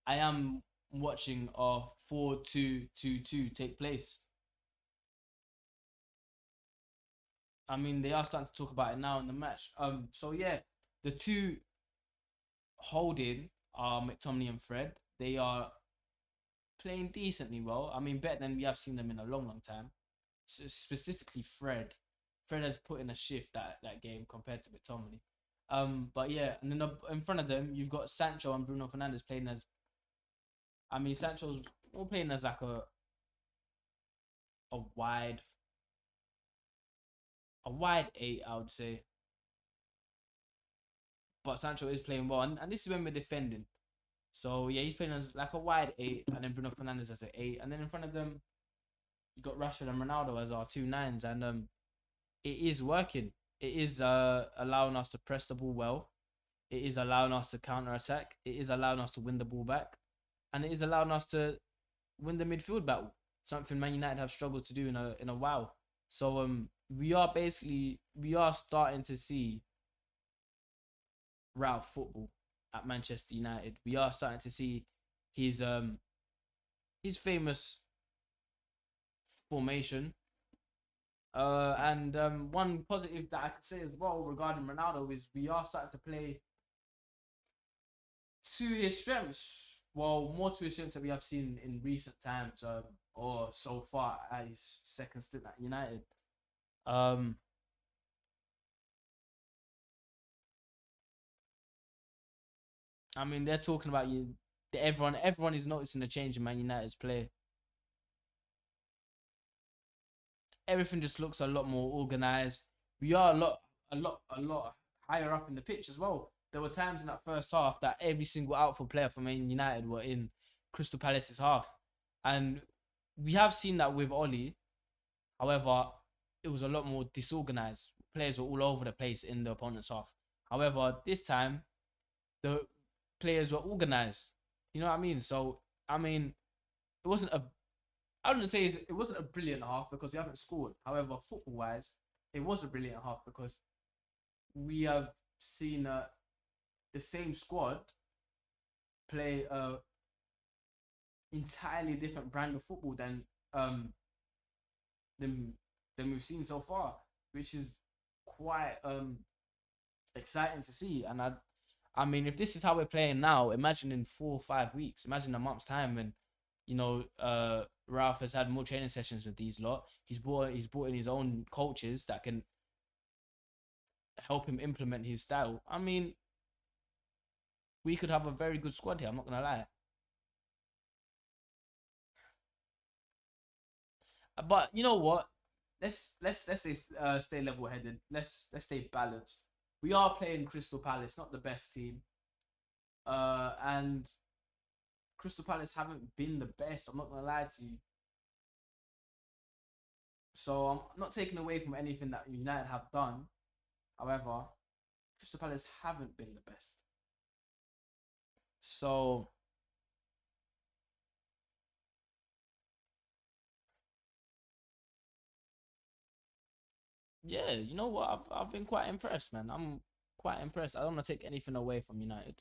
I am watching a 4-2-2-2 take place. I mean, they are starting to talk about it now in the match. So yeah, the two holding are McTominay and Fred. They are playing decently well. I mean, better than we have seen them in a long, long time. So specifically Fred. Fred has put in a shift that game compared to McTominay. But yeah, and then in front of them, you've got Sancho and Bruno Fernandes playing as. I mean, Sancho's all playing as like a wide, a wide 8, I would say. But Sancho is playing well, and this is when we're defending. So yeah, he's playing as like a wide 8, and then Bruno Fernandes as an 8, and then in front of them, you got Rashford and Ronaldo as our 2 nines, and it is working. It is allowing us to press the ball well. It is allowing us to counter attack. It is allowing us to win the ball back, and it is allowing us to win the midfield battle. Something Man United have struggled to do in a while. So we are starting to see Ralph football at Manchester United. We are starting to see his famous formation. And one positive that I could say as well regarding Ronaldo is we are starting to play to his strengths. Well, more to his strengths that we have seen in recent times, or so far at his second stint at United. Um, I mean, they're talking about you. Everyone is noticing the change in Man United's play. Everything just looks a lot more organized. We are a lot higher up in the pitch as well. There were times in that first half that every single outfield player for Man United were in Crystal Palace's half, and we have seen that with Oli. However, it was a lot more disorganized. Players were all over the place in the opponent's half. However, this time the players were organized. You know what I mean? So I mean, it wasn't a I wouldn't say it wasn't a brilliant half because we haven't scored. However, football wise, it was a brilliant half because we have seen the same squad play a entirely different brand of football um than than we've seen so far, which is quite exciting to see. And I mean, if this is how we're playing now, imagine in 4 or 5 weeks, imagine a month's time when, Ralph has had more training sessions with these lot. He's brought in his own coaches that can help him implement his style. I mean, we could have a very good squad here. I'm not gonna lie. But you know what? Let's stay level headed. Let's stay balanced. We are playing Crystal Palace, not the best team. And Crystal Palace haven't been the best. I'm not gonna lie to you. So I'm not taking away from anything that United have done. However, Crystal Palace haven't been the best. So yeah, you know what? I've been quite impressed, man. I'm quite impressed. I don't want to take anything away from United.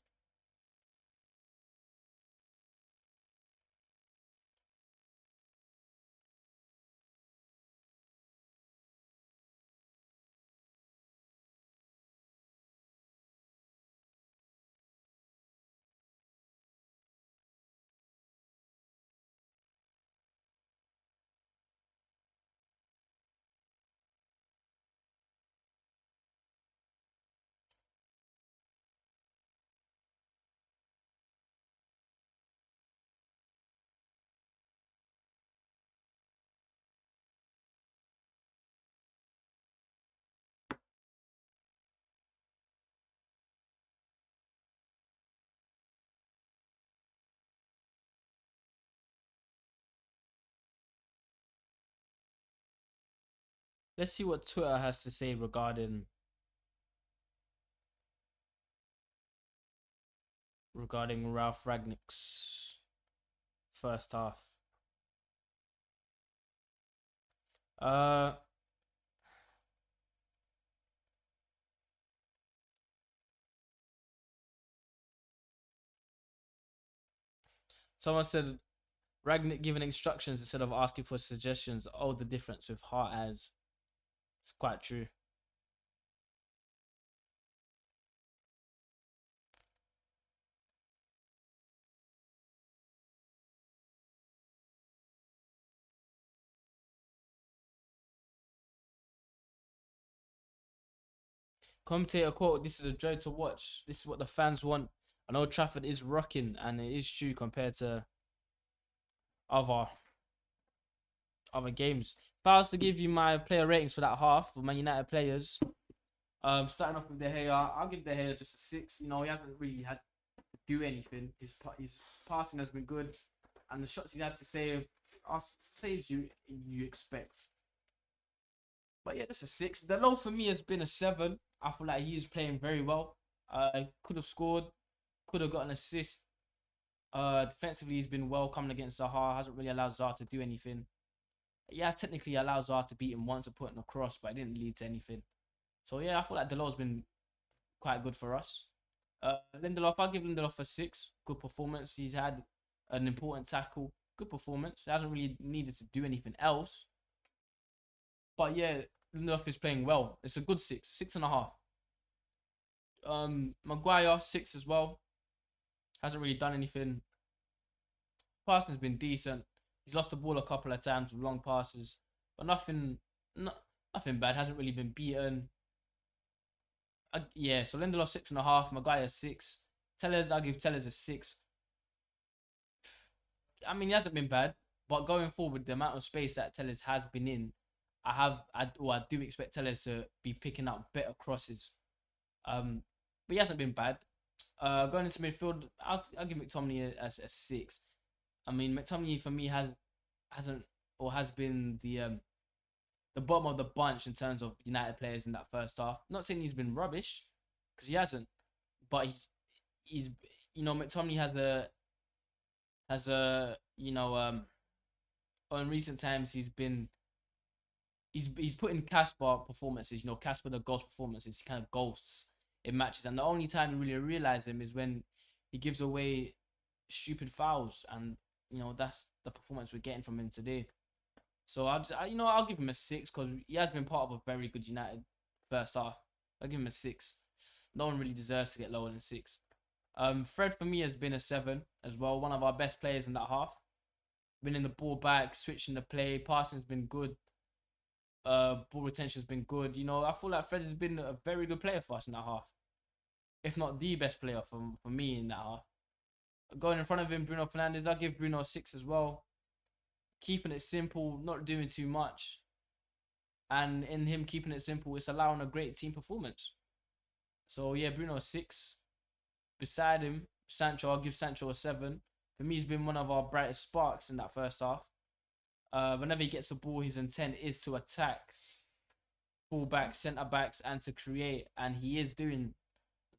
Let's see what Twitter has to say regarding Ralph Ragnick's first half. Uh, Someone said Ragnick giving instructions instead of asking for suggestions. Oh, the difference with heart as. It's quite true. Commentator quote: "This is a joy to watch. This is what the fans want. I know Trafford is rocking, and it is true compared to other other games." If I was to give you my player ratings for that half for Man United players, starting off with De Gea, I'll give De Gea just a 6. You know, he hasn't really had to do anything. His passing has been good, and the shots he had to save are saves you expect. But yeah, that's a 6. The low for me has been a 7. I feel like he's playing very well. Could have scored, could have got an assist. Defensively, he's been well coming against Zaha. Hasn't really allowed Zaha to do anything. Yeah, technically allowed Zaha to beat him once and put in a cross, but it didn't lead to anything. So yeah, I feel like Delaw's been quite good for us. Lindelof, I'll give Lindelof a 6. Good performance. He's had an important tackle. Good performance. He hasn't really needed to do anything else. But yeah, Lindelof is playing well. It's a good 6, 6.5. Maguire 6 as well. Hasn't really done anything. Passing's been decent. He's lost the ball a couple of times with long passes, but no, nothing bad. Hasn't really been beaten. Yeah, so Lindelof 6.5. Maguire 6. Tellers, I'll give Tellers a 6. I mean, he hasn't been bad, but going forward, the amount of space that Tellers has been in, I do expect Tellers to be picking up better crosses. Um, but he hasn't been bad. Going into midfield, I'll give McTominay a 6. I mean, McTominay for me hasn't or has been the bottom of the bunch in terms of United players in that first half. Not saying he's been rubbish, because he hasn't, but he's McTominay has a in recent times he's put in Casper performances. You know, Casper the ghost performances. He kind of ghosts in matches, and the only time you really realize him is when he gives away stupid fouls, and that's the performance we're getting from him today. So I'll give him a six because he has been part of a very good United first half. I'll give him a six. No one really deserves to get lower than six. Fred for me has been a seven as well. One of our best players in that half. Winning the ball back, switching the play, passing's been good. Ball retention's been good. I feel like Fred has been a very good player for us in that half, if not the best player for me in that half. Going in front of him, Bruno Fernandes, I'll give Bruno a six as well. Keeping it simple, not doing too much. And in him keeping it simple, it's allowing a great team performance. So yeah, Bruno a six. Beside him, Sancho, I'll give Sancho a seven. For me, he's been one of our brightest sparks in that first half. Whenever he gets the ball, his intent is to attack fullbacks, centre backs, and to create, and he is doing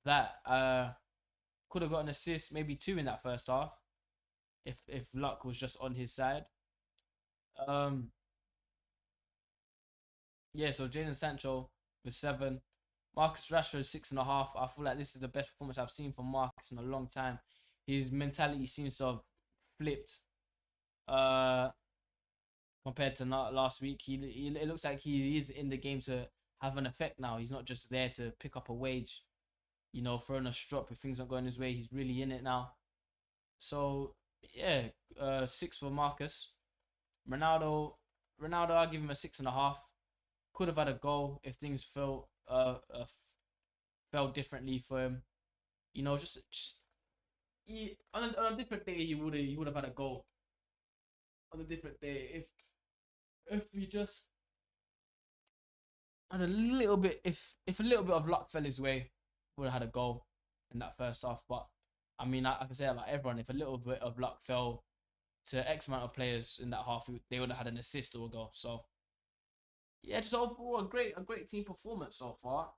that. Could have got an assist, maybe two in that first half, if luck was just on his side. Yeah, so Jadon Sancho with seven. Marcus Rashford 6.5. I feel like this is the best performance I've seen from Marcus in a long time. His mentality seems to have flipped compared to last week. It looks like he is in the game to have an effect now. He's not just there to pick up a wage, throwing a strop if things aren't going his way. He's really in it now. So yeah, six for Marcus. Ronaldo, I'll give him a 6.5. Could have had a goal if things fell differently for him. On a different day he would have had a goal. On a different day, if he just had a little bit, if a little bit of luck fell his way, would have had a goal in that first half. But I mean, I can say that about everyone. If a little bit of luck fell to X amount of players in that half, they would have had an assist or a goal. So yeah, just overall a great team performance so far.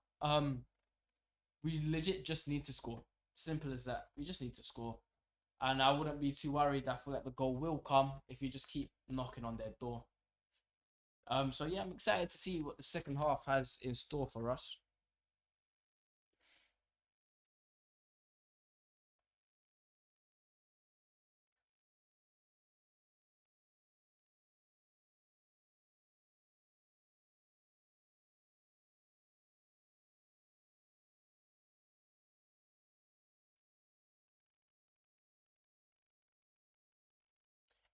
We legit just need to score. Simple as that. We just need to score. And I wouldn't be too worried. I feel like the goal will come if you just keep knocking on their door. So yeah, I'm excited to see what the second half has in store for us.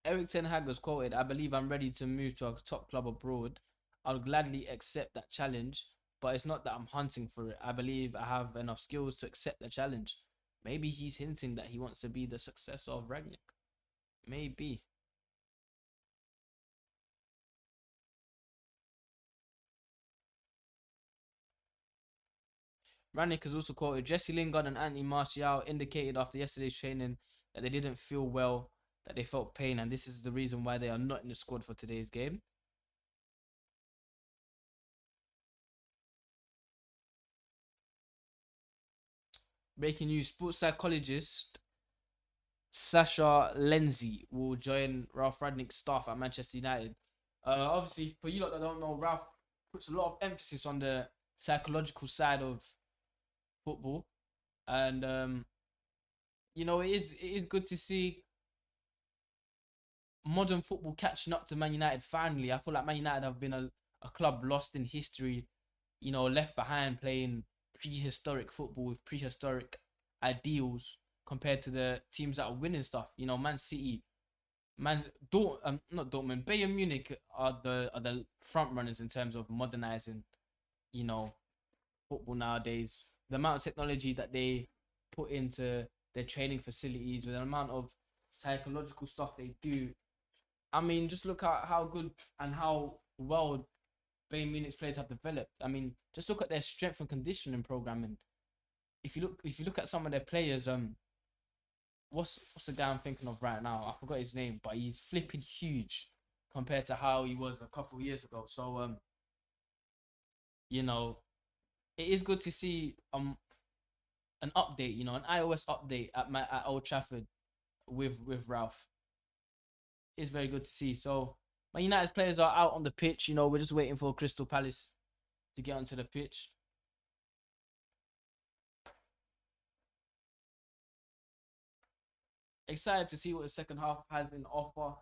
Eric Ten Hag was quoted, "I believe I'm ready to move to a top club abroad. I'll gladly accept that challenge, but it's not that I'm hunting for it. I believe I have enough skills to accept the challenge." Maybe he's hinting that he wants to be the successor of Ragnick. Maybe. Ragnick has also quoted, "Jesse Lingard and Anthony Martial indicated after yesterday's training that they didn't feel well, that they felt pain, and this is the reason why they are not in the squad for today's game." Breaking news: sports psychologist Sasha Lenzi will join Ralph Ragnick's staff at Manchester United. Obviously, for you lot that don't know, Ralph puts a lot of emphasis on the psychological side of football, and it is good to see modern football catching up to Man United finally. I feel like Man United have been a club lost in history, left behind playing prehistoric football with prehistoric ideals compared to the teams that are winning stuff. Man City, not Dortmund, Bayern Munich are the front runners in terms of modernizing, you know, football nowadays. The amount of technology that they put into their training facilities, with the amount of psychological stuff they do. I mean, just look at how good and how well Bayern Munich's players have developed. I mean, just look at their strength and conditioning programming. If you look at some of their players, what's the guy I'm thinking of right now? I forgot his name, but he's flipping huge compared to how he was a couple of years ago. So you know, it is good to see an update, an iOS update at Old Trafford with Ralph. It's very good to see. So Man United's players are out on the pitch. You know, we're just waiting for Crystal Palace to get onto the pitch. Excited to see what the second half has in offer.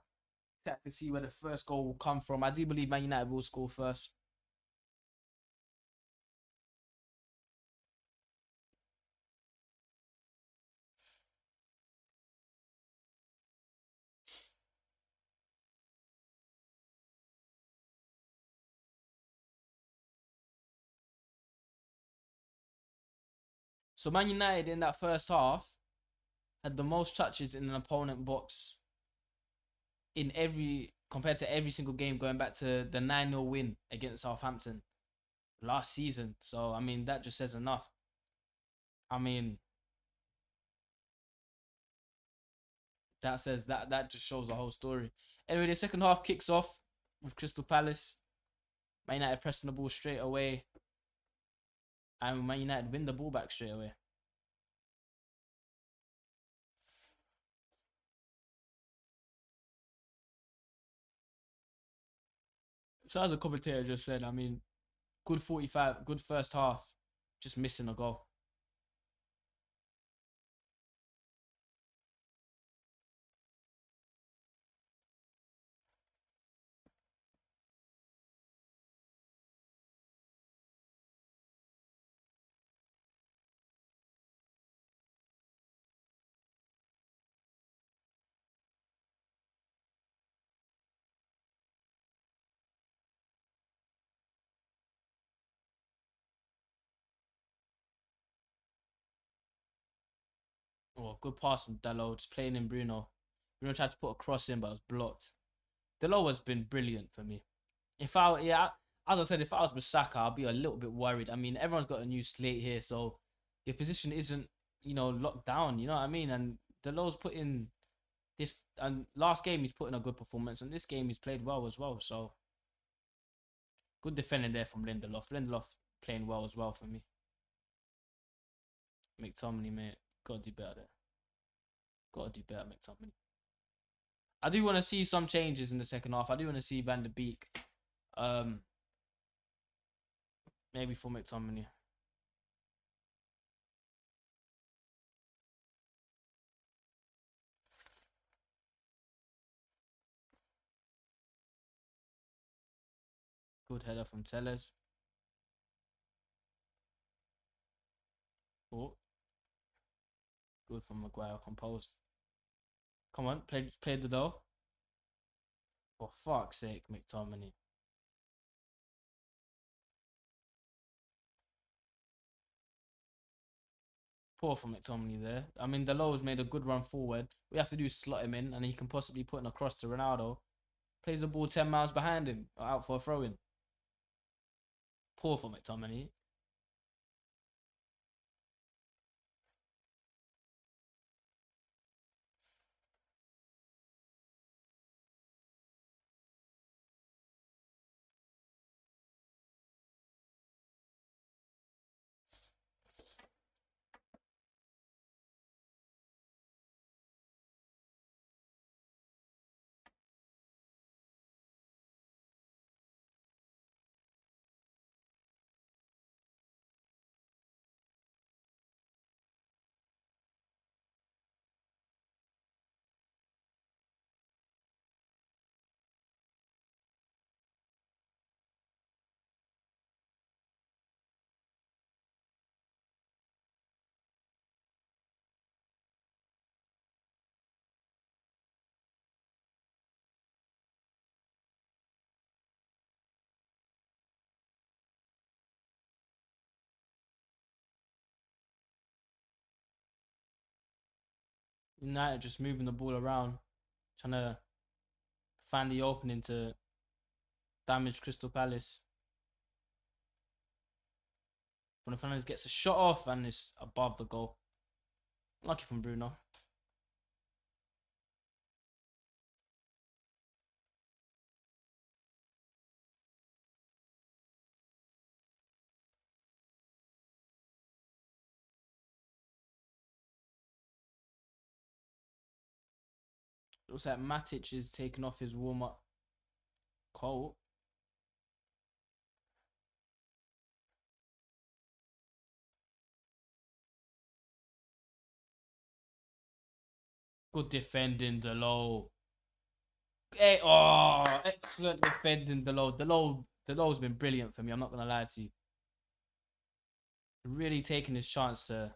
Excited to see where the first goal will come from. I do believe Man United will score first. So Man United in that first half had the most touches in an opponent box in every compared to every single game going back to the 9-0 win against Southampton last season. So I mean that just says enough. I mean that just shows the whole story. Anyway, the second half kicks off with Crystal Palace. Man United pressing the ball straight away, and Man United win the ball back straight away. So as the commentator just said, I mean, good 45, good first half, just missing a goal. Oh, good pass from Dalot, just playing in Bruno. Bruno tried to put a cross in, but it was blocked. Dalot has been brilliant for me. If I, yeah, as I said, if I was Masaka, I'd be a little bit worried. I mean, everyone's got a new slate here, so your position isn't, locked down. You know what I mean? And Dalot's put in this, and last game he's put in a good performance, and this game he's played well as well. So good defending there from Lindelof. Lindelof playing well as well for me. McTominay, mate, gotta do better there. Gotta do better, McTominay. I do want to see some changes in the second half. I do want to see Van der Beek, um, maybe for McTominay. Good header from Telles. Oh, good from Maguire, composed. Come on, play the door. For fuck's sake, McTominay. Poor from McTominay there. I mean, Delow's made a good run forward. We have to do slot him in, and he can possibly put in a cross to Ronaldo. Plays the ball 10 miles behind him, out for a throw in. Poor for McTominay. United just moving the ball around, trying to find the opening to damage Crystal Palace. Bruno Fernandes gets a shot off and it's above the goal. Lucky from Bruno. Looks like Matic is taking off his warm up. Colt. Good defending, Delo. Hey, oh, excellent defending, Delo. Delo's been brilliant for me. I'm not gonna lie to you. Really taking his chance to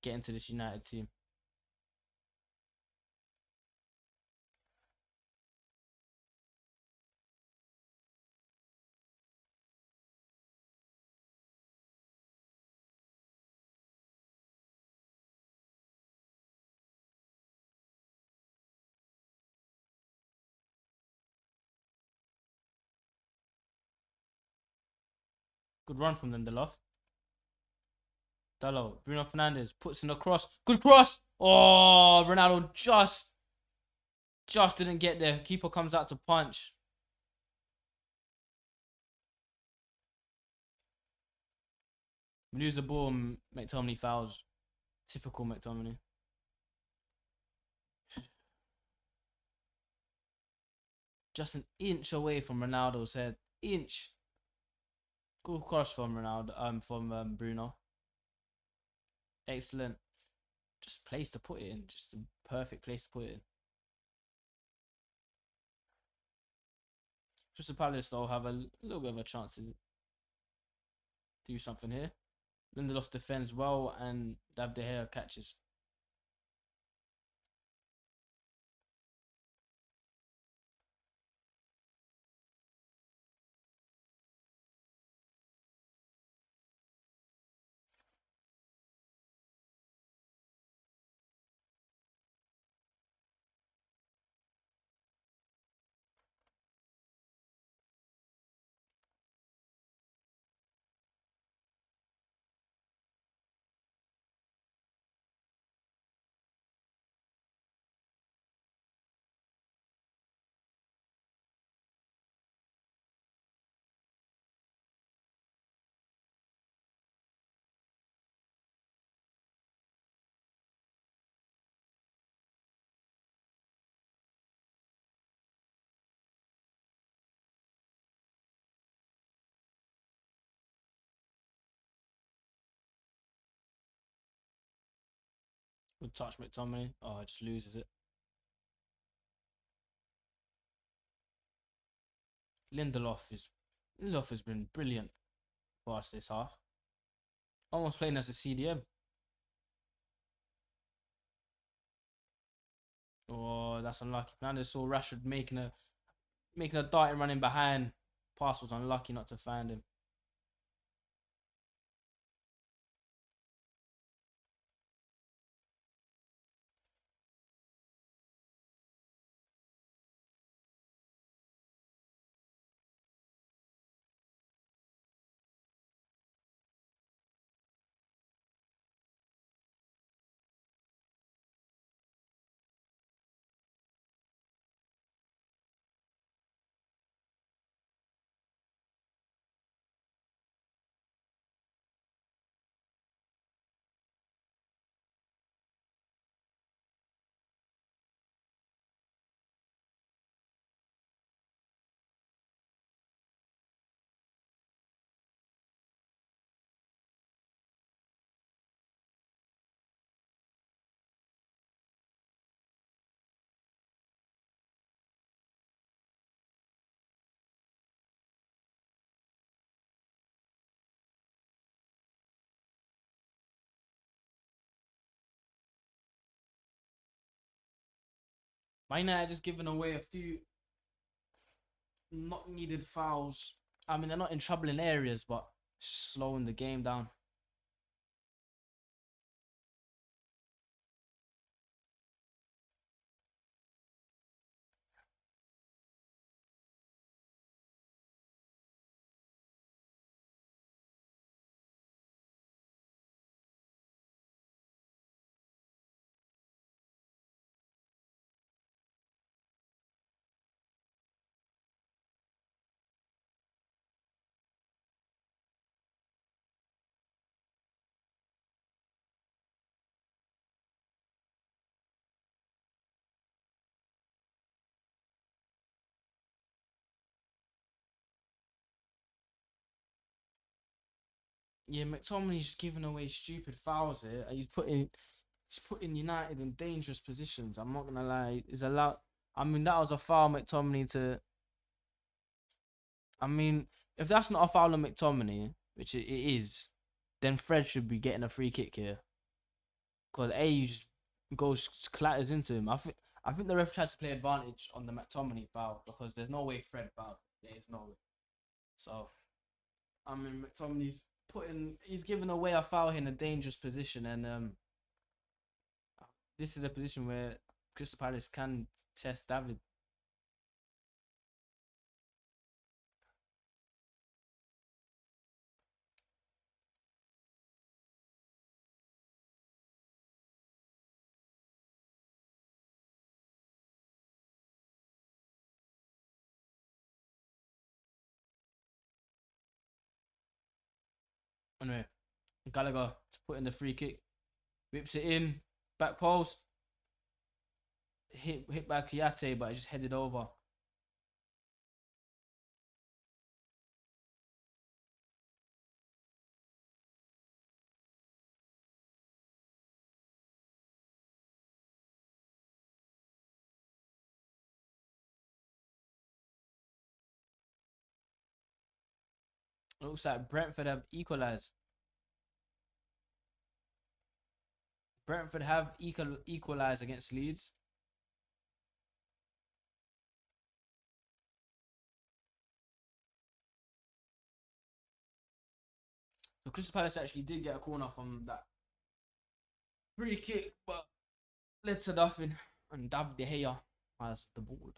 get into this United team. Good run from them, Delo. Delo. Bruno Fernandes puts in a cross. Good cross. Oh, Ronaldo just didn't get there. Keeper comes out to punch. We lose the ball and McTominay fouls. Typical McTominay. Just an inch away from Ronaldo's head. Inch. Good cross from Ronaldo. From Bruno. Excellent. Just place to put it in. Just a perfect place to put it in. Crystal Palace though have a little bit of a chance to do something here. Lindelof defends well and David De Gea catches. Good touch McTominay. Oh, just loses it. Lindelof has been brilliant for us this half. Almost playing as a CDM. Oh, that's unlucky. Fernandes saw Rashford making a dart and running behind. Pass was unlucky not to find him. Man United just giving away a few not needed fouls. I mean, they're not in trouble in areas, but slowing the game down. Yeah, McTominay's just giving away stupid fouls here, and he's putting United in dangerous positions. I'm not gonna lie. Is allowed. I mean, that was a foul, McTominay to. I mean, if that's not a foul on McTominay, which it is, then Fred should be getting a free kick here. Because he just goes clatters into him. I think the ref tried to play advantage on the McTominay foul because there's no way Fred fouled. There is no way. So I mean, he's giving away a foul in a dangerous position, and this is a position where Crystal Palace can test David. Anyway, Gallagher to put in the free kick, whips it in, back post, hit by Kiyate, but it just headed over. Looks like Brentford have equalised. Brentford have equalised against Leeds. So Crystal Palace actually did get a corner from that free kick, but led to nothing. And David De Gea has the ball.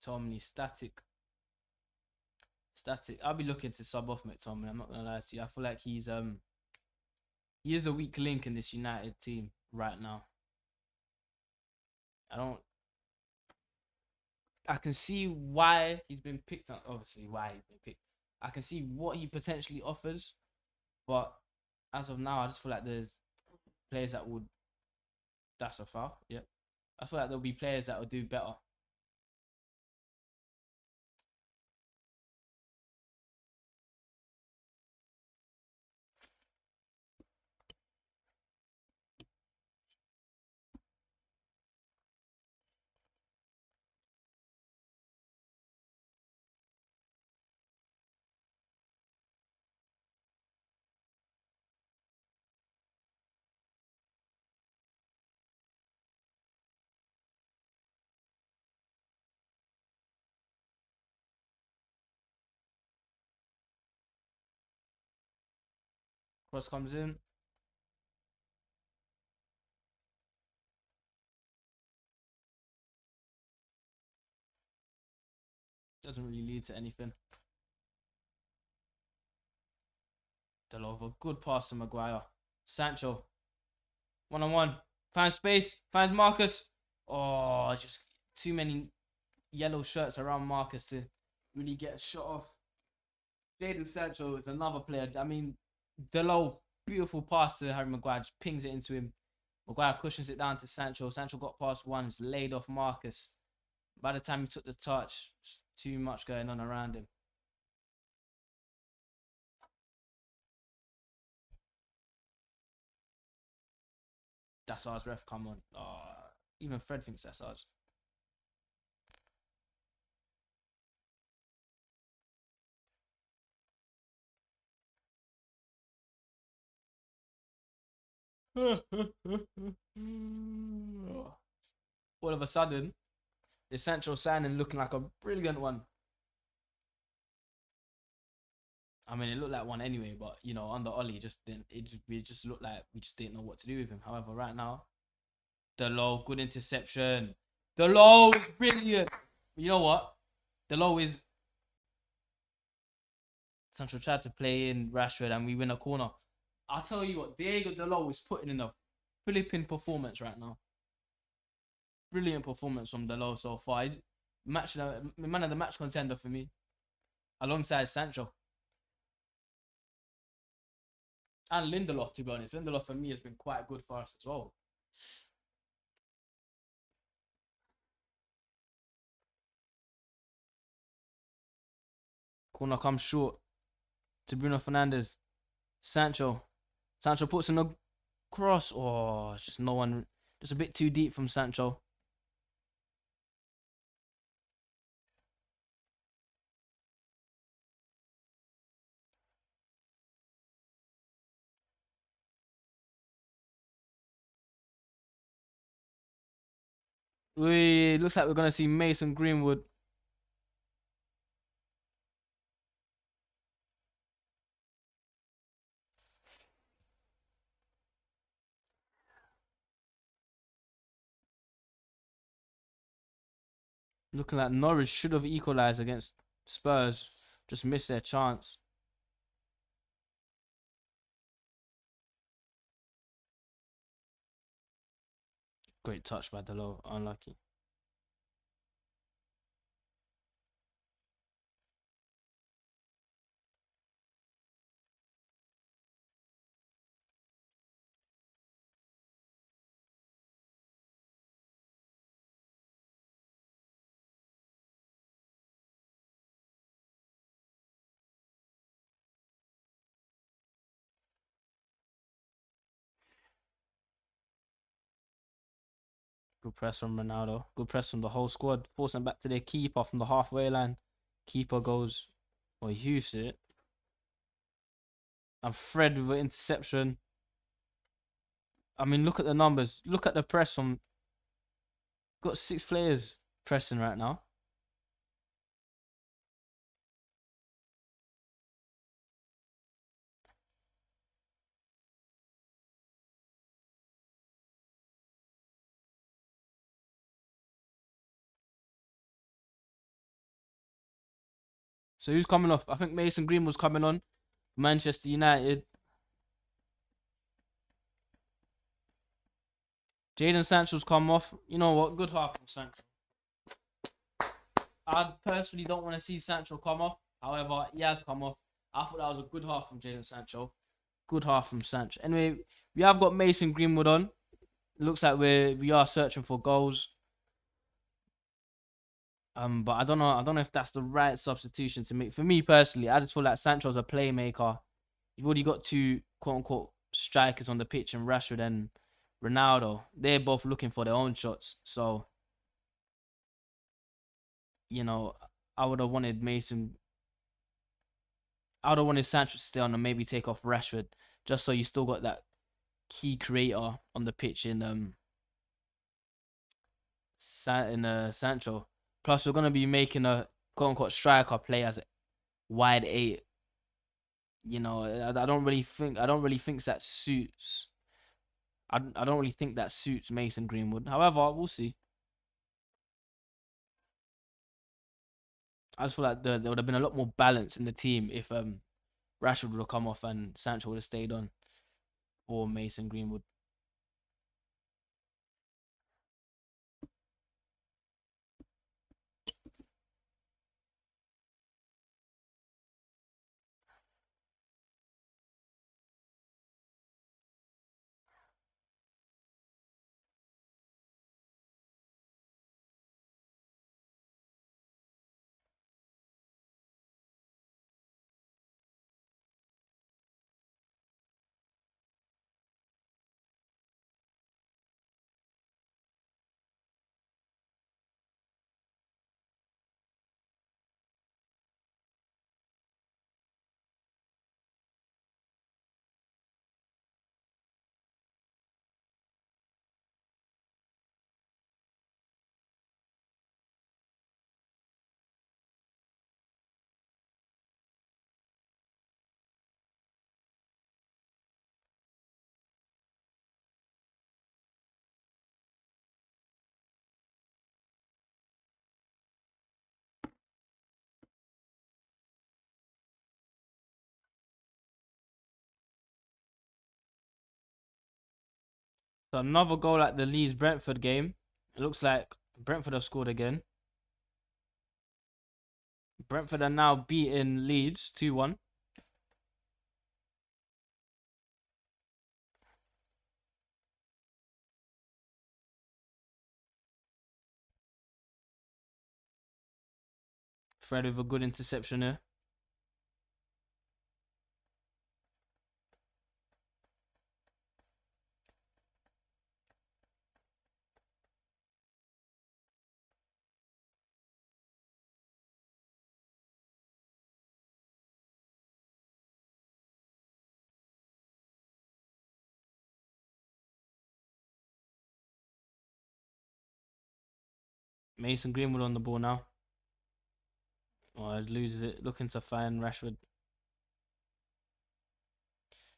McTominay static. I'll be looking to sub off McTominay. I'm not gonna lie to you. I feel like he is a weak link in this United team right now. I can see why he's been picked up. Obviously, why he's been picked. I can see what he potentially offers, but as of now, I just feel like there's players that would. That's a foul. Yeah, I feel like there'll be players that will do better. Cross comes in. Doesn't really lead to anything. Delova, good pass to Maguire. Sancho, 1-on-1, finds space, finds Marcus. Oh, just too many yellow shirts around Marcus to really get a shot off. Jadon Sancho is another player. I mean, Delo, beautiful pass to Harry Maguire, just pings it into him. Maguire cushions it down to Sancho. Sancho got past one, just laid off Marcus. By the time he took the touch, too much going on around him. That's ours, ref. Come on. Even Fred thinks that's ours. All of a sudden, the Sancho signing looking like a brilliant one. I mean, it looked like one anyway, but you know, under Ollie, just didn't. We just looked like we just didn't know what to do with him. However, right now, the low, good interception. The low is brilliant. You know what? The low is Sancho tried to play in Rashford, and we win a corner. I'll tell you what, Diego Delo is putting in a flipping performance right now. Brilliant performance from Delo so far. He's man of the match contender for me, alongside Sancho and Lindelof. To be honest, Lindelof for me has been quite good for us as well. Corner comes short to Bruno Fernandes. Sancho. Sancho puts in a cross. Oh, it's just no one. Just a bit too deep from Sancho. We looks like we're gonna see Mason Greenwood. Looking like Norwich should have equalised against Spurs. Just missed their chance. Great touch by Delo. Unlucky. Good press from Ronaldo. Good press from the whole squad. Forcing back to their keeper from the halfway line. Keeper goes, or he hoofs it. And Fred with an interception. I mean, look at the numbers. Look at the press from. Got 6 players pressing right now. So who's coming off? I think Mason Green was coming on. Manchester United. Jadon Sancho's come off. You know what? Good half from Sancho. I personally don't want to see Sancho come off. However, he has come off. I thought that was a good half from Jadon Sancho. Good half from Sancho. Anyway, we have got Mason Greenwood on. Looks like we are searching for goals. But I don't know. I don't know if that's the right substitution to make. For me personally, I just feel like Sancho's a playmaker. You've already got two quote unquote strikers on the pitch, and Rashford and Ronaldo. They're both looking for their own shots. So, you know, I would have wanted Mason. I would have wanted Sancho to stay on and maybe take off Rashford, just so you still got that key creator on the pitch in Sancho. Plus, we're gonna be making a quote unquote striker play as a wide eight. You know, I don't really think that suits. I don't really think that suits Mason Greenwood. However, we'll see. I just feel like there would have been a lot more balance in the team if Rashford would have come off and Sancho would have stayed on for Mason Greenwood. So another goal at the Leeds Brentford game. It looks like Brentford have scored again. Brentford are now beating Leeds 2-1. Fred with a good interception here. Mason Greenwood on the ball now. Oh, he loses it. Looking to find Rashford.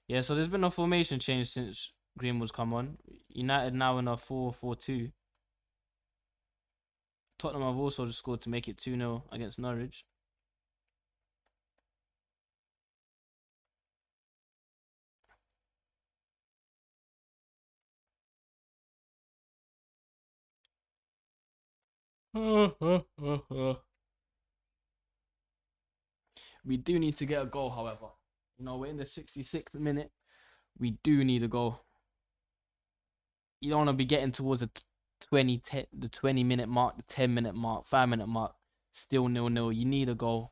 Yeah, so there's been a formation change since Greenwood's come on. United now in a 4-4-2. Tottenham have also just scored to make it 2-0 against Norwich. We do need to get a goal, however. You know, we're in the 66th minute. We do need a goal. You don't want to be getting towards the 20-minute mark, the 10-minute mark, 5-minute mark, still 0-0. You need a goal.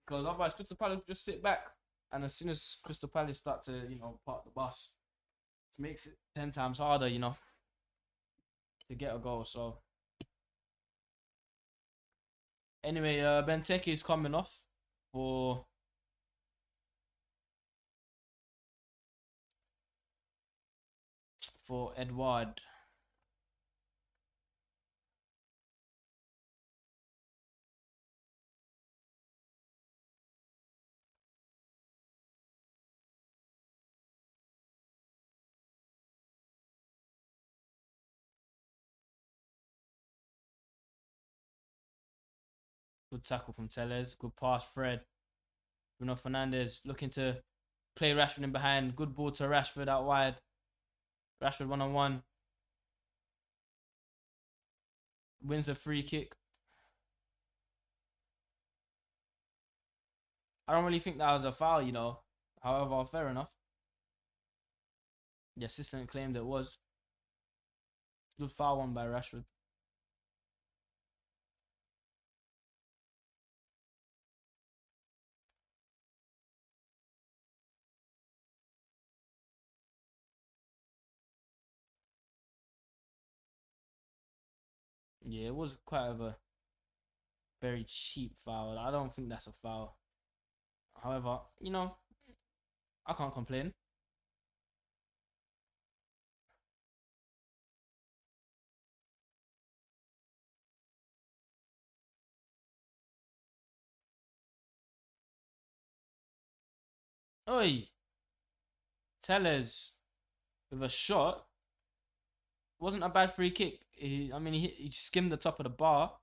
Because otherwise, Crystal Palace will just sit back. And as soon as Crystal Palace start to, park the bus, it makes it 10 times harder, to get a goal. So, anyway, Benteke is coming off for Edouard. Good tackle from Tellez. Good pass, Fred. Bruno Fernandes looking to play Rashford in behind. Good ball to Rashford out wide. Rashford 1-on-1. Wins a free kick. I don't really think that was a foul, However, fair enough. The assistant claimed it was. Good foul one by Rashford. Yeah, it was quite of a very cheap foul. I don't think that's a foul. However, I can't complain. Oi, Tellez with a shot. Wasn't a bad free kick. He skimmed the top of the bar.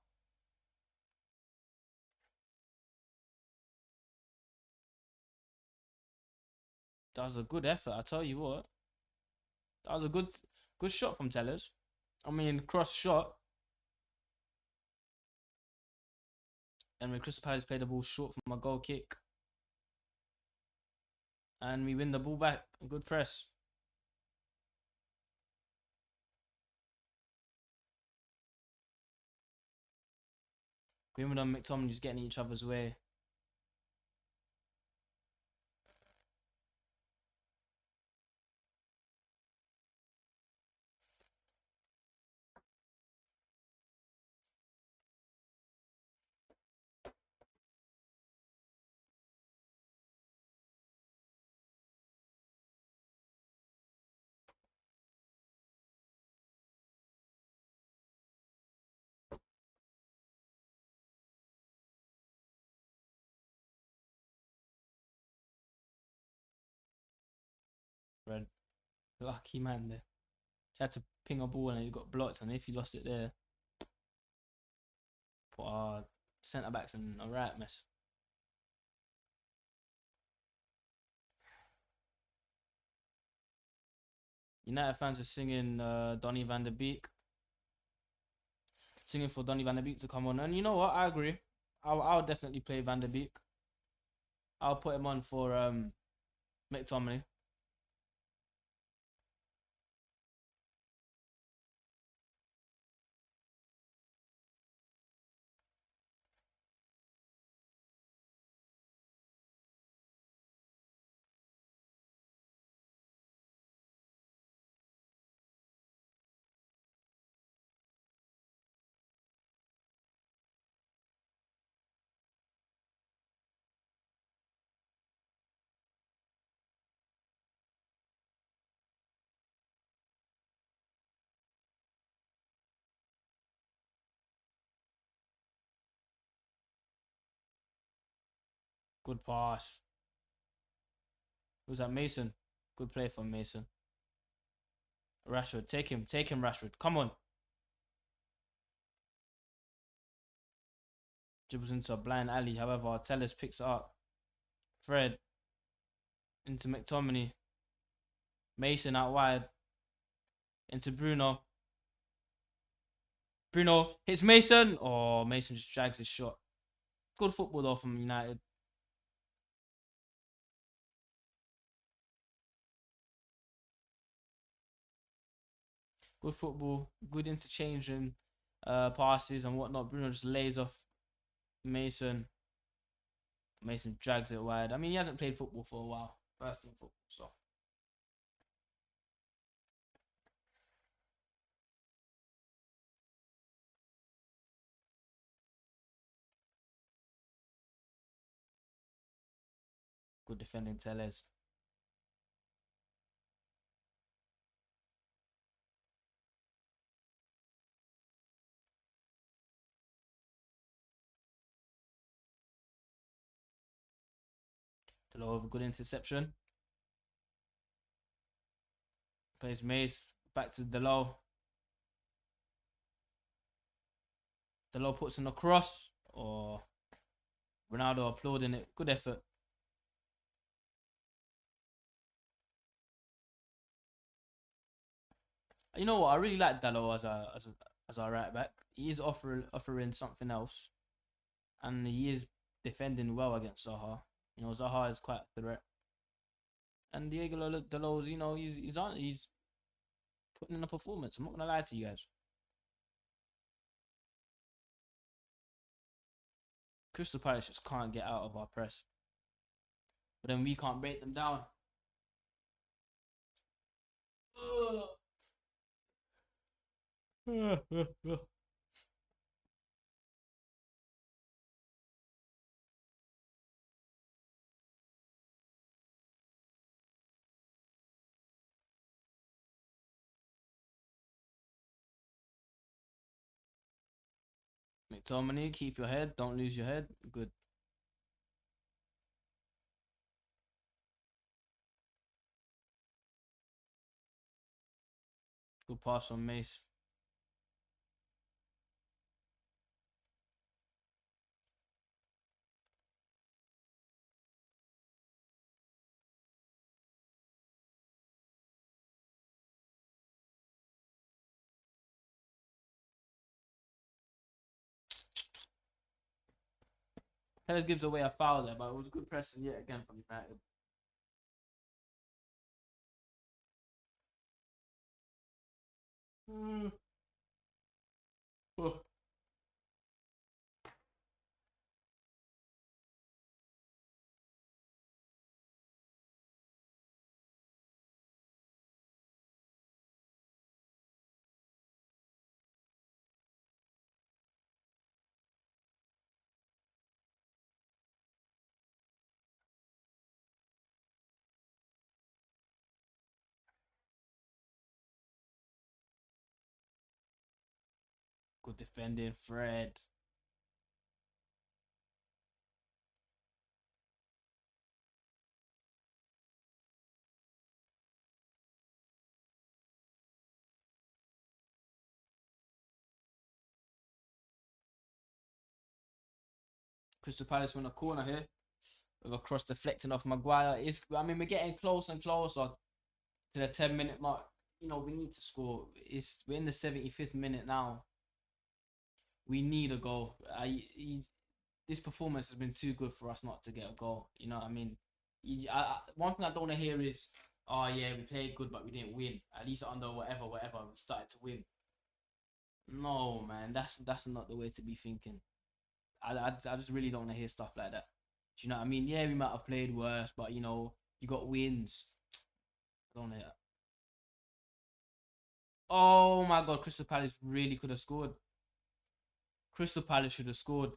That was a good effort, I tell you what. That was a good shot from Tellez. Cross shot. And when Crystal Palace played the ball short from a goal kick. And we win the ball back. Good press. Greenwood and McTominay just getting each other's way. Red. Lucky man there. He had to ping a ball and he got blocked. And if he lost it there, put our centre backs in a right mess. United fans are singing Donny van der Beek, singing for Donny van der Beek to come on. And you know what? I agree. I'll definitely play Van der Beek. I'll put him on for McTominay. Good pass. Who's that? Mason. Good play from Mason. Rashford, take him, Rashford. Come on. Dribbles into a blind alley. However, Tellers picks it up. Fred into McTominay. Mason out wide. Into Bruno. Bruno hits Mason. Oh, Mason just drags his shot. Good football though from United. Good football. Good interchanging passes and whatnot. Bruno just lays off Mason. Mason drags it wide. I mean, he hasn't played football for a while. First team football, so. Good defending Tellez. Delo over good interception. Plays Mace. Back to Delo. Delo puts in a cross. Or Ronaldo applauding it. Good effort. You know what? I really like Delo as a right back. He is offering something else, and he is defending well against Zaha. You know, Zaha is quite a threat, and Diego Delo's, you know, he's putting in a performance. I'm not gonna lie to you guys. Crystal Palace just can't get out of our press, but then we can't break them down. McTominay, keep your head. Don't lose your head. Good. Good pass from Mace. Tellez gives away a foul there, but it was a good pressing yet again from United. Oh. Good defending, Fred. Crystal Palace win a corner here with a cross deflecting off Maguire. I mean, we're getting closer and closer to the 10-minute mark. we need to score. We're in the 75th minute now. We need a goal. This performance has been too good for us not to get a goal. You know what I mean? One thing I don't want to hear is, oh yeah, we played good but we didn't win. At least under whatever we started to win. No man, that's not the way to be thinking. I just really don't want to hear stuff like that. Do you know what I mean? Yeah, we might have played worse, but you got wins. I don't know. Oh my god, Crystal Palace really could have scored. Crystal Palace should have scored.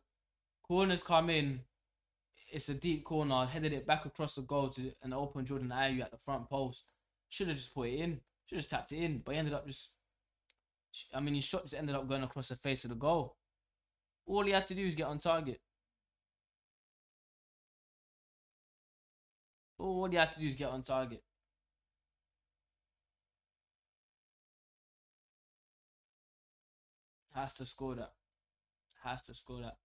Corners come in. It's a deep corner. Headed it back across the goal to an open Jordan Ayew at the front post. Should have just put it in. Should have just tapped it in. But he ended up just. I mean, his shot just ended up going across the face of the goal. All he had to do is get on target. All he had to do is get on target. Has to score that. Has to score that.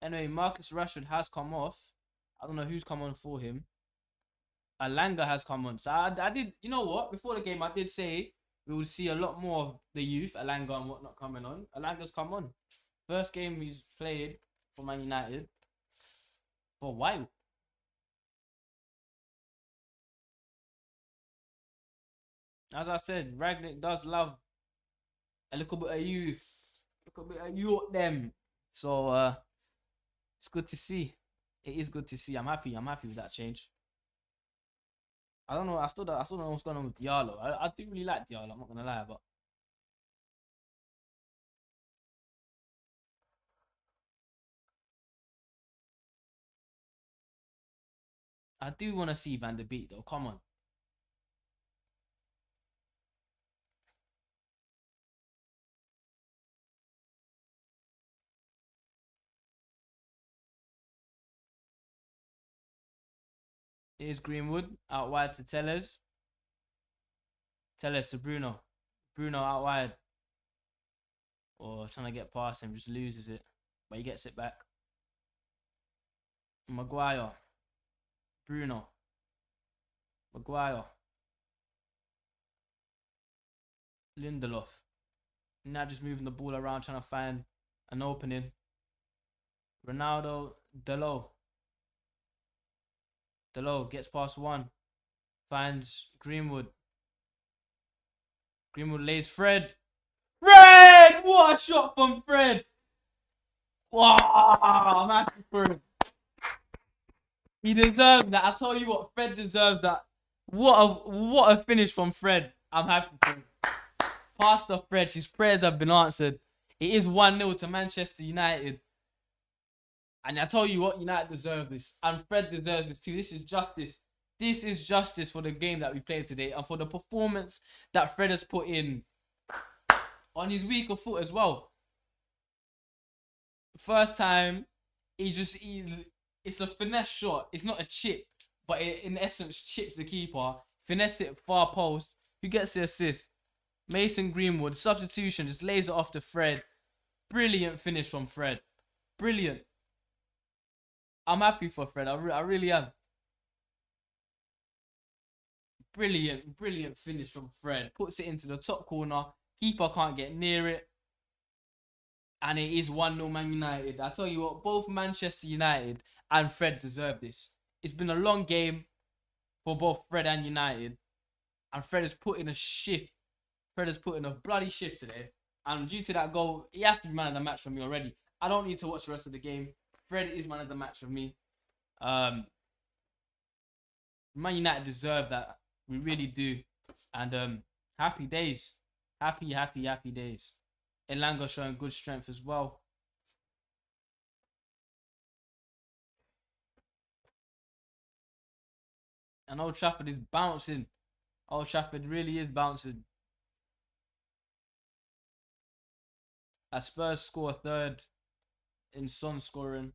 Anyway, Marcus Rashford has come off. I don't know who's come on for him. Alanga has come on. So I did, you know what? Before the game, I did say we will see a lot more of the youth, Alanga and whatnot coming on. Alanga's come on. First game he's played for Man United for a while. As I said, Ragnick does love a little bit of youth. A little bit of youth them. So it's good to see. It is good to see. I'm happy. I'm happy with that change. I don't know. I still don't know what's going on with Diallo. I do really like Diallo. I'm not gonna lie, but I do want to see Van der Beek though. Come on. Here's Greenwood out wide to Tellers. Tellers to Bruno. Bruno out wide. Or trying to get past him, just loses it. But he gets it back. Maguire. Bruno. Maguire. Lindelof. Now just moving the ball around, trying to find an opening. Ronaldo. Delo. Delo gets past one. Finds Greenwood. Greenwood lays Fred. Fred! What a shot from Fred! Wow, I'm happy for him. He deserves that. I tell you what, Fred deserves that. What a finish from Fred. I'm happy for him. Pastor Fred, his prayers have been answered. It is 1-0 to Manchester United. And I tell you what, United deserve this. And Fred deserves this too. This is justice. This is justice for the game that we played today and for the performance that Fred has put in on his weaker foot as well. First time, it's a finesse shot. It's not a chip, but it in essence chips the keeper. Finesse it far post. Who gets the assist? Mason Greenwood. Substitution, just lays it off to Fred. Brilliant finish from Fred. Brilliant. I'm happy for Fred. I really am. Brilliant finish from Fred. Puts it into the top corner. Keeper can't get near it. And it is 1-0 Man United. I tell you what, both Manchester United and Fred deserve this. It's been a long game for both Fred and United. And Fred has put in a shift. Fred has put in a bloody shift today. And due to that goal, he has to be man of the match for me already. I don't need to watch the rest of the game. Fred is man of the match for me. Man United deserve that. We really do. And happy days. Happy days. Elanga showing good strength as well. And Old Trafford is bouncing. Old Trafford really is bouncing. As Spurs score a third in Son scoring.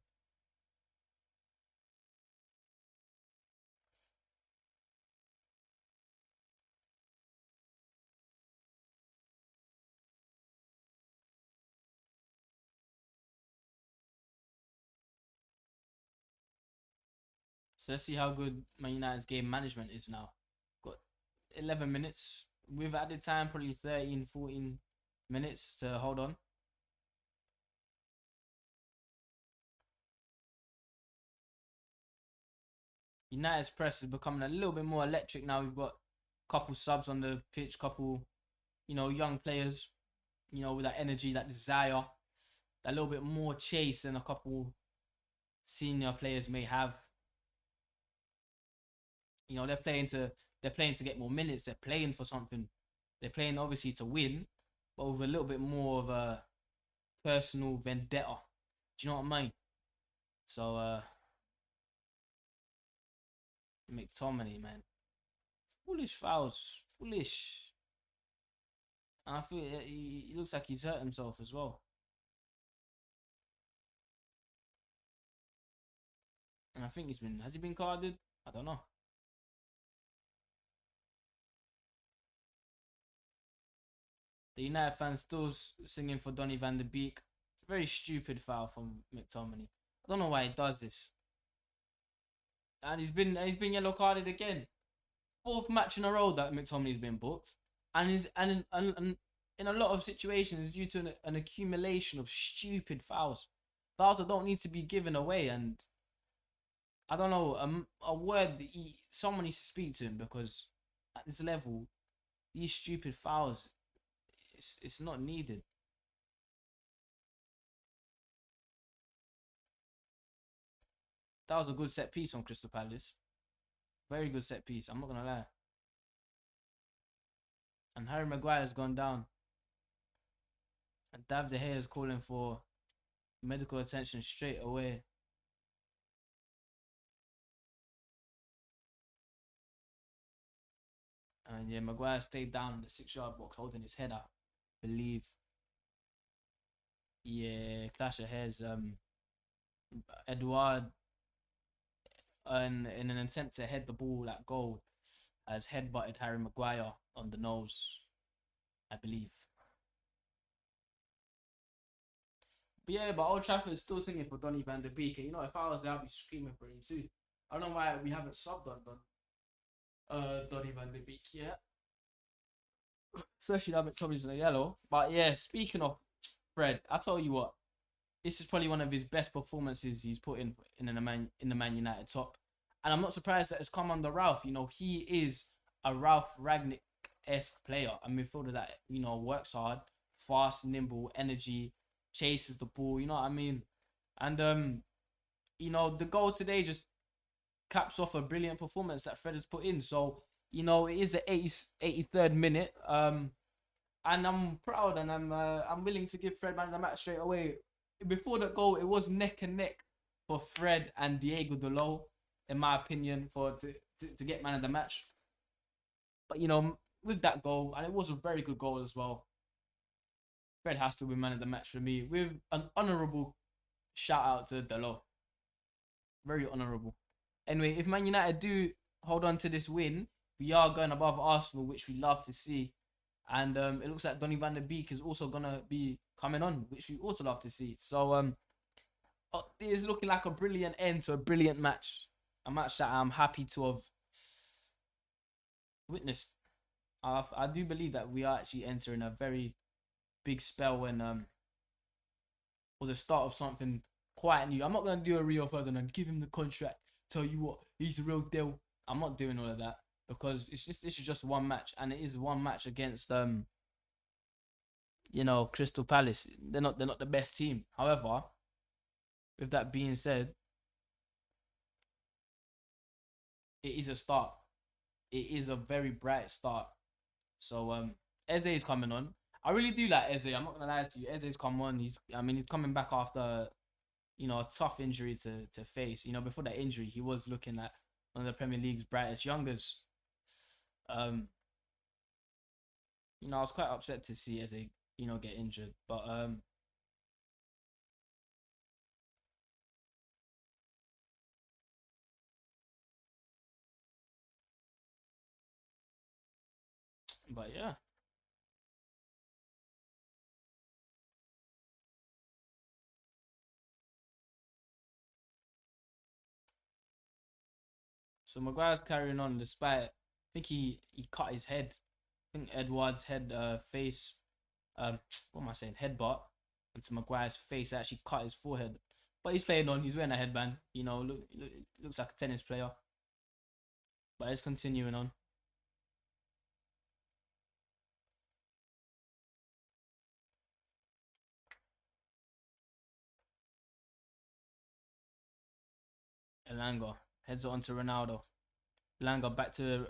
So let's see how good Man United's game management is now. Got 11 minutes. With added time, probably 13, 14 minutes to hold on. United's press is becoming a little bit more electric now. We've got a couple subs on the pitch, couple, young players, with that energy, that desire, that little bit more chase than a couple senior players may have. They're playing to get more minutes. They're playing for something. They're playing obviously to win, but with a little bit more of a personal vendetta. Do you know what I mean? So McTominay, man, foolish fouls, foolish. And I feel he looks like he's hurt himself as well. And I think has he been carded? I don't know. The United fans still singing for Donny van der Beek. It's a very stupid foul from McTominay. I don't know why he does this. And he's been yellow carded again. Fourth match in a row that McTominay's been booked, and in a lot of situations due to an accumulation of stupid fouls that don't need to be given away. And I don't know, a word that someone needs to speak to him, because at this level, these stupid fouls, it's not needed. That was a good set piece on Crystal Palace. Very good set piece. I'm not gonna lie. And Harry Maguire's gone down. And Dav De Gea is calling for medical attention straight away. And yeah, Maguire stayed down in the 6-yard box holding his head up. Believe. Yeah, clash of heads. Edouard, in an attempt to head the ball at goal, has headbutted Harry Maguire on the nose, I believe. But yeah, but Old Trafford is still singing for Donny van der Beek. And if I was there, I'd be screaming for him too. I don't know why we haven't subbed on Donny van der Beek yet. Especially now McTominay's in the yellow. But yeah, speaking of Fred, I tell you what, this is probably one of his best performances he's put in the Man United top. And I'm not surprised that it's come under Ralph. He is a Ralph Ragnick-esque player, a midfielder that, works hard, fast, nimble, energy, chases the ball, you know what I mean? And the goal today just caps off a brilliant performance that Fred has put in. So, it is the 83rd minute. And I'm proud, and I'm willing to give Fred man of the match straight away. Before the goal, it was neck and neck for Fred and Diego Dalot, in my opinion, to get man of the match. But with that goal, and it was a very good goal as well, Fred has to win man of the match for me, with an honourable shout out to Dalot. Very honourable. Anyway, if Man United do hold on to this win, we are going above Arsenal, which we love to see. And it looks like Donny van der Beek is also going to be coming on, which we also love to see. So it is looking like a brilliant end to a brilliant match. A match that I'm happy to have witnessed. I do believe that we are actually entering a very big spell when or the start of something quite new. I'm not going to do a Rio Ferdinand, give him the contract, tell you what, he's the real deal. I'm not doing all of that, because this is just one match, and it is one match against Crystal Palace. They're not the best team. However, with that being said, it is a start. It is a very bright start. So Eze is coming on. I really do like Eze. I'm not gonna lie to you. Eze's come on. He's coming back after a tough injury to face. Before that injury, he was looking at one of the Premier League's brightest youngers. I was quite upset to see Eze, get injured. But yeah. So Maguire's carrying on despite I think he cut his head. I think Edward's head face what am I saying, headbutt into Maguire's face. It actually cut his forehead. But he's playing on, he's wearing a headband, looks like a tennis player. But he's continuing on. Elanga heads it on to Ronaldo. Elanga back to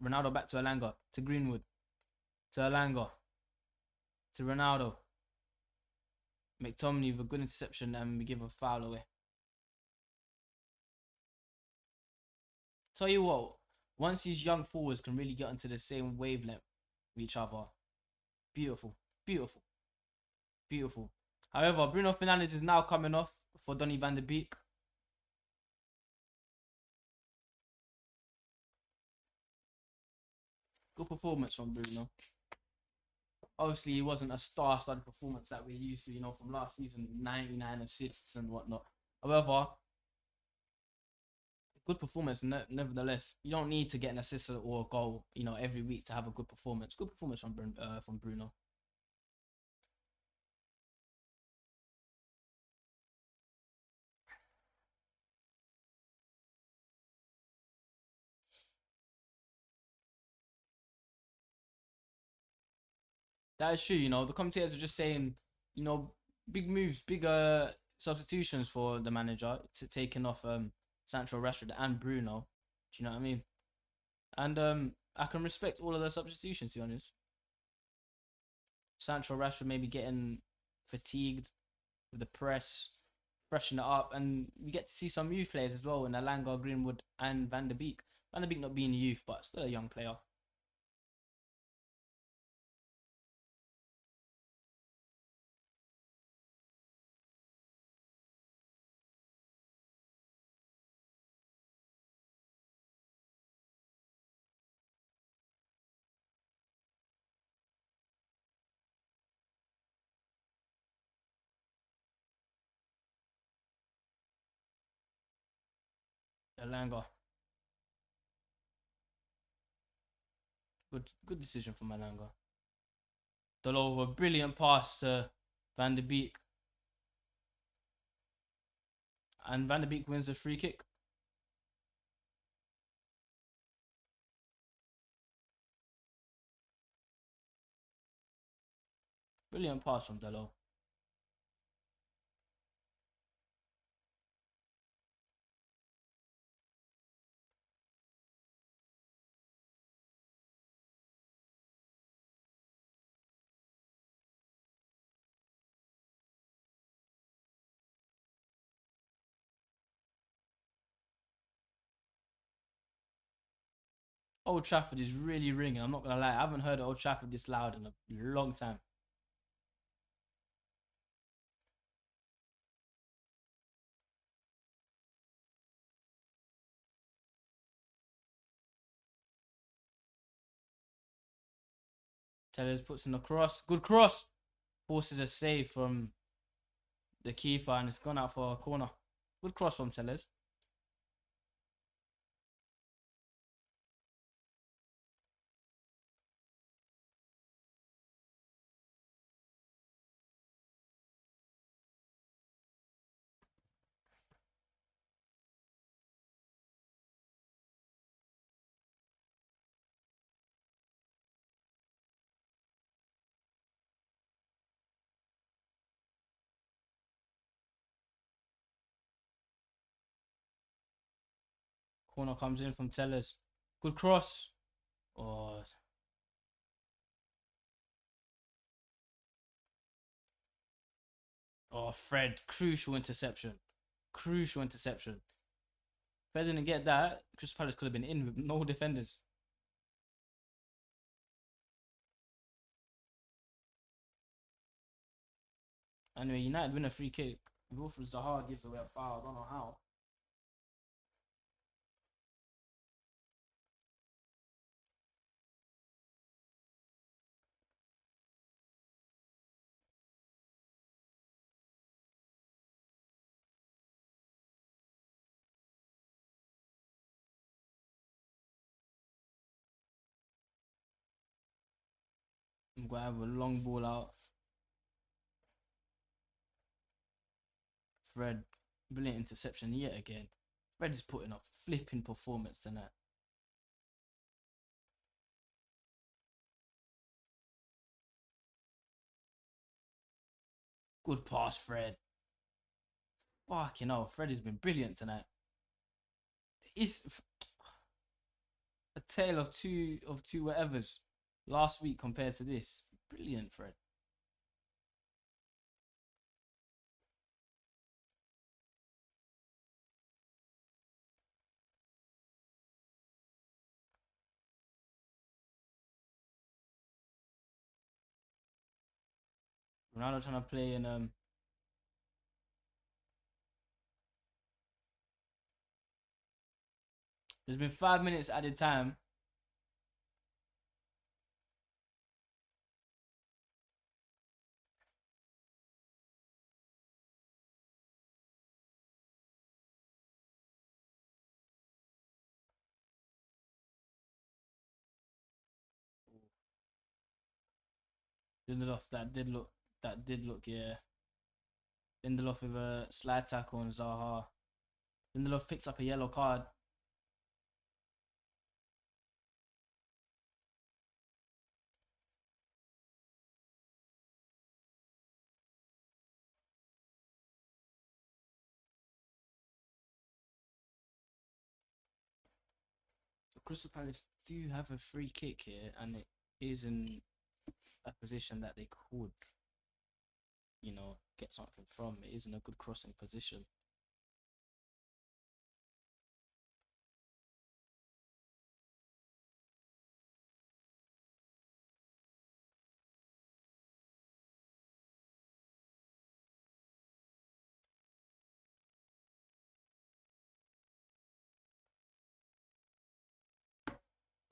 Ronaldo, back to Elanga, to Greenwood, to Elanga, to Ronaldo. McTominay with a good interception, and we give a foul away. Tell you what, once these young forwards can really get onto the same wavelength with each other, beautiful, beautiful, beautiful. However, Bruno Fernandes is now coming off for Donny van de Beek. Good performance from Bruno. Obviously, he wasn't a star-studded performance that we're used to, from last season, 99 assists and whatnot. However, good performance nevertheless. You don't need to get an assist or a goal, every week to have a good performance. Good performance from Bruno. That is true. The commentators are just saying, big moves, bigger substitutions for the manager to taking off Sancho, Rashford, and Bruno. Do you know what I mean? And I can respect all of the substitutions, to be honest. Sancho, Rashford maybe getting fatigued with the press, freshen it up, and we get to see some youth players as well in Alanga, Greenwood, and Van der Beek. Van der Beek not being youth, but still a young player. Alanga, good decision from Alanga. Dolo, a brilliant pass to Van der Beek, and Van der Beek wins the free kick. Brilliant pass from Delo. Old Trafford is really ringing. I'm not gonna lie, I haven't heard Old Trafford this loud in a long time. Tellers puts in a cross. Good cross. Forces a save from the keeper, and it's gone out for a corner. Good cross from Tellers. Corner comes in from Tellers. Good cross. Oh, Fred. Crucial interception. Crucial interception. If Fred didn't get that, Crystal Palace could have been in with no defenders. Anyway, United win a free kick. Wilfred Zaha gives away a foul. I don't know how. I'm gonna have a long ball out. Fred, brilliant interception yet again. Fred is putting up flipping performance tonight. Good pass, Fred. Fucking hell, Fred has been brilliant tonight. It's a tale of two whatevers. Last week compared to this, brilliant, Fred. Ronaldo trying to play in There's been 5 minutes added time. Lindelof, that did look, yeah. Lindelof with a slide tackle on Zaha. Lindelof picks up a yellow card. So Crystal Palace do have a free kick here, and it is in a position that they could, get something from. It is in a good crossing position.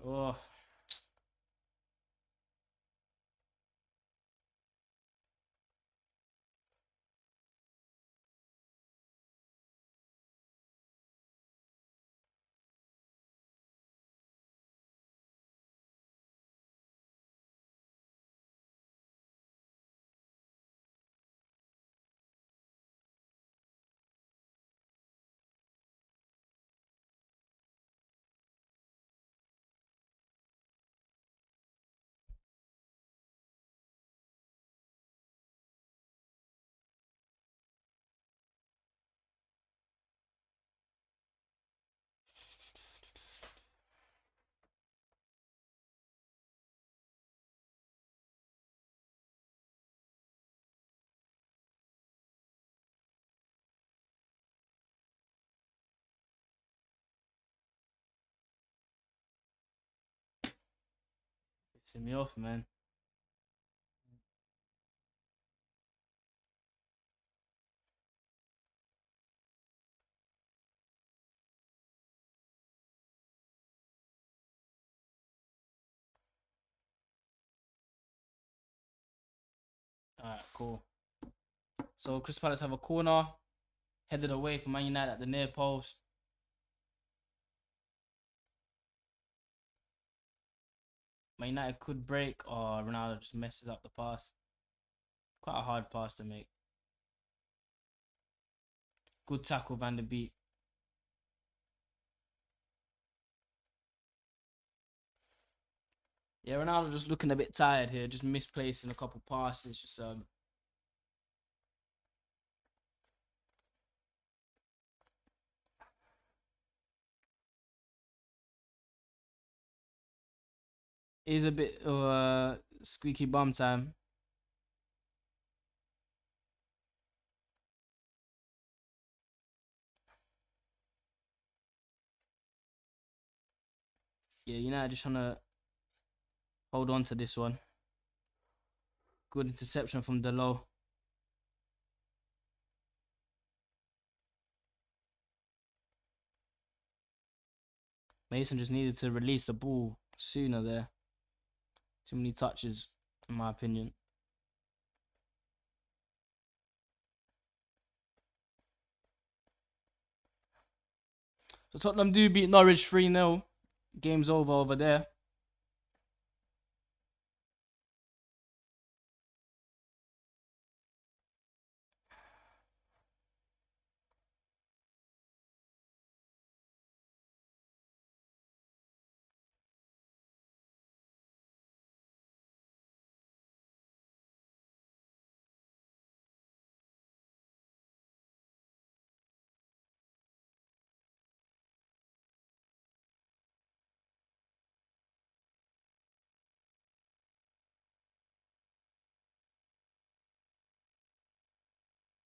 Oh, pissing me off, man. Alright, cool. So Crystal Palace have a corner headed away from Man United at the near post. Man United could break, or Ronaldo just messes up the pass. Quite a hard pass to make. Good tackle, Van der Beek. Yeah, Ronaldo just looking a bit tired here, just misplacing a couple passes. Just is a bit of a squeaky bum time. Yeah, United just trying to hold on to this one. Good interception from Delo. Mason just needed to release the ball sooner there. Too many touches, in my opinion. So Tottenham do beat Norwich 3-0. Game's over there.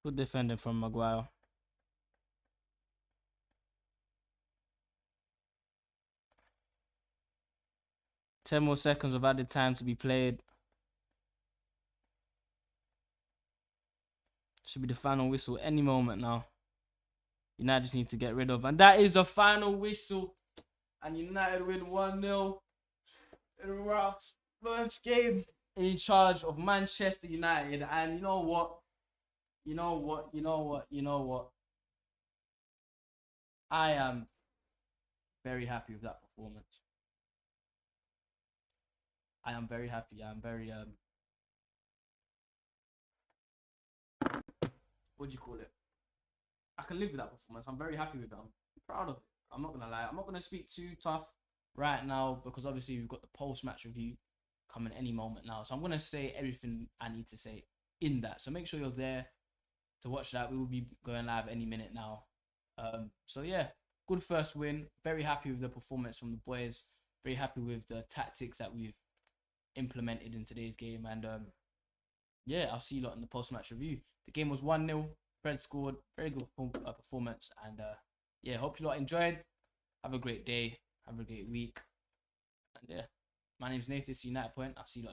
Good defending from Maguire. Ten more seconds of added time to be played. Should be the final whistle any moment now. United just need to get rid of. And that is the final whistle. And United win 1-0. In Ralph's first game in charge of Manchester United. And you know what? I am very happy with that performance. I am very happy. I'm very what do you call it? I can live with that performance. I'm very happy with it. I'm proud of it. I'm not gonna lie. I'm not gonna speak too tough right now because obviously we've got the post-match review coming any moment now. So I'm gonna say everything I need to say in that. So make sure you're there to watch that. We will be going live any minute now. So yeah, good first win. Very happy with the performance from the boys. Very happy with the tactics that we've implemented in today's game. And yeah, I'll see you lot in the post-match review. The game was 1-0. Fred scored. Very good performance. And yeah, hope you lot enjoyed. Have a great day. Have a great week. And yeah, my name's Nathan. United Point. I'll see you lot.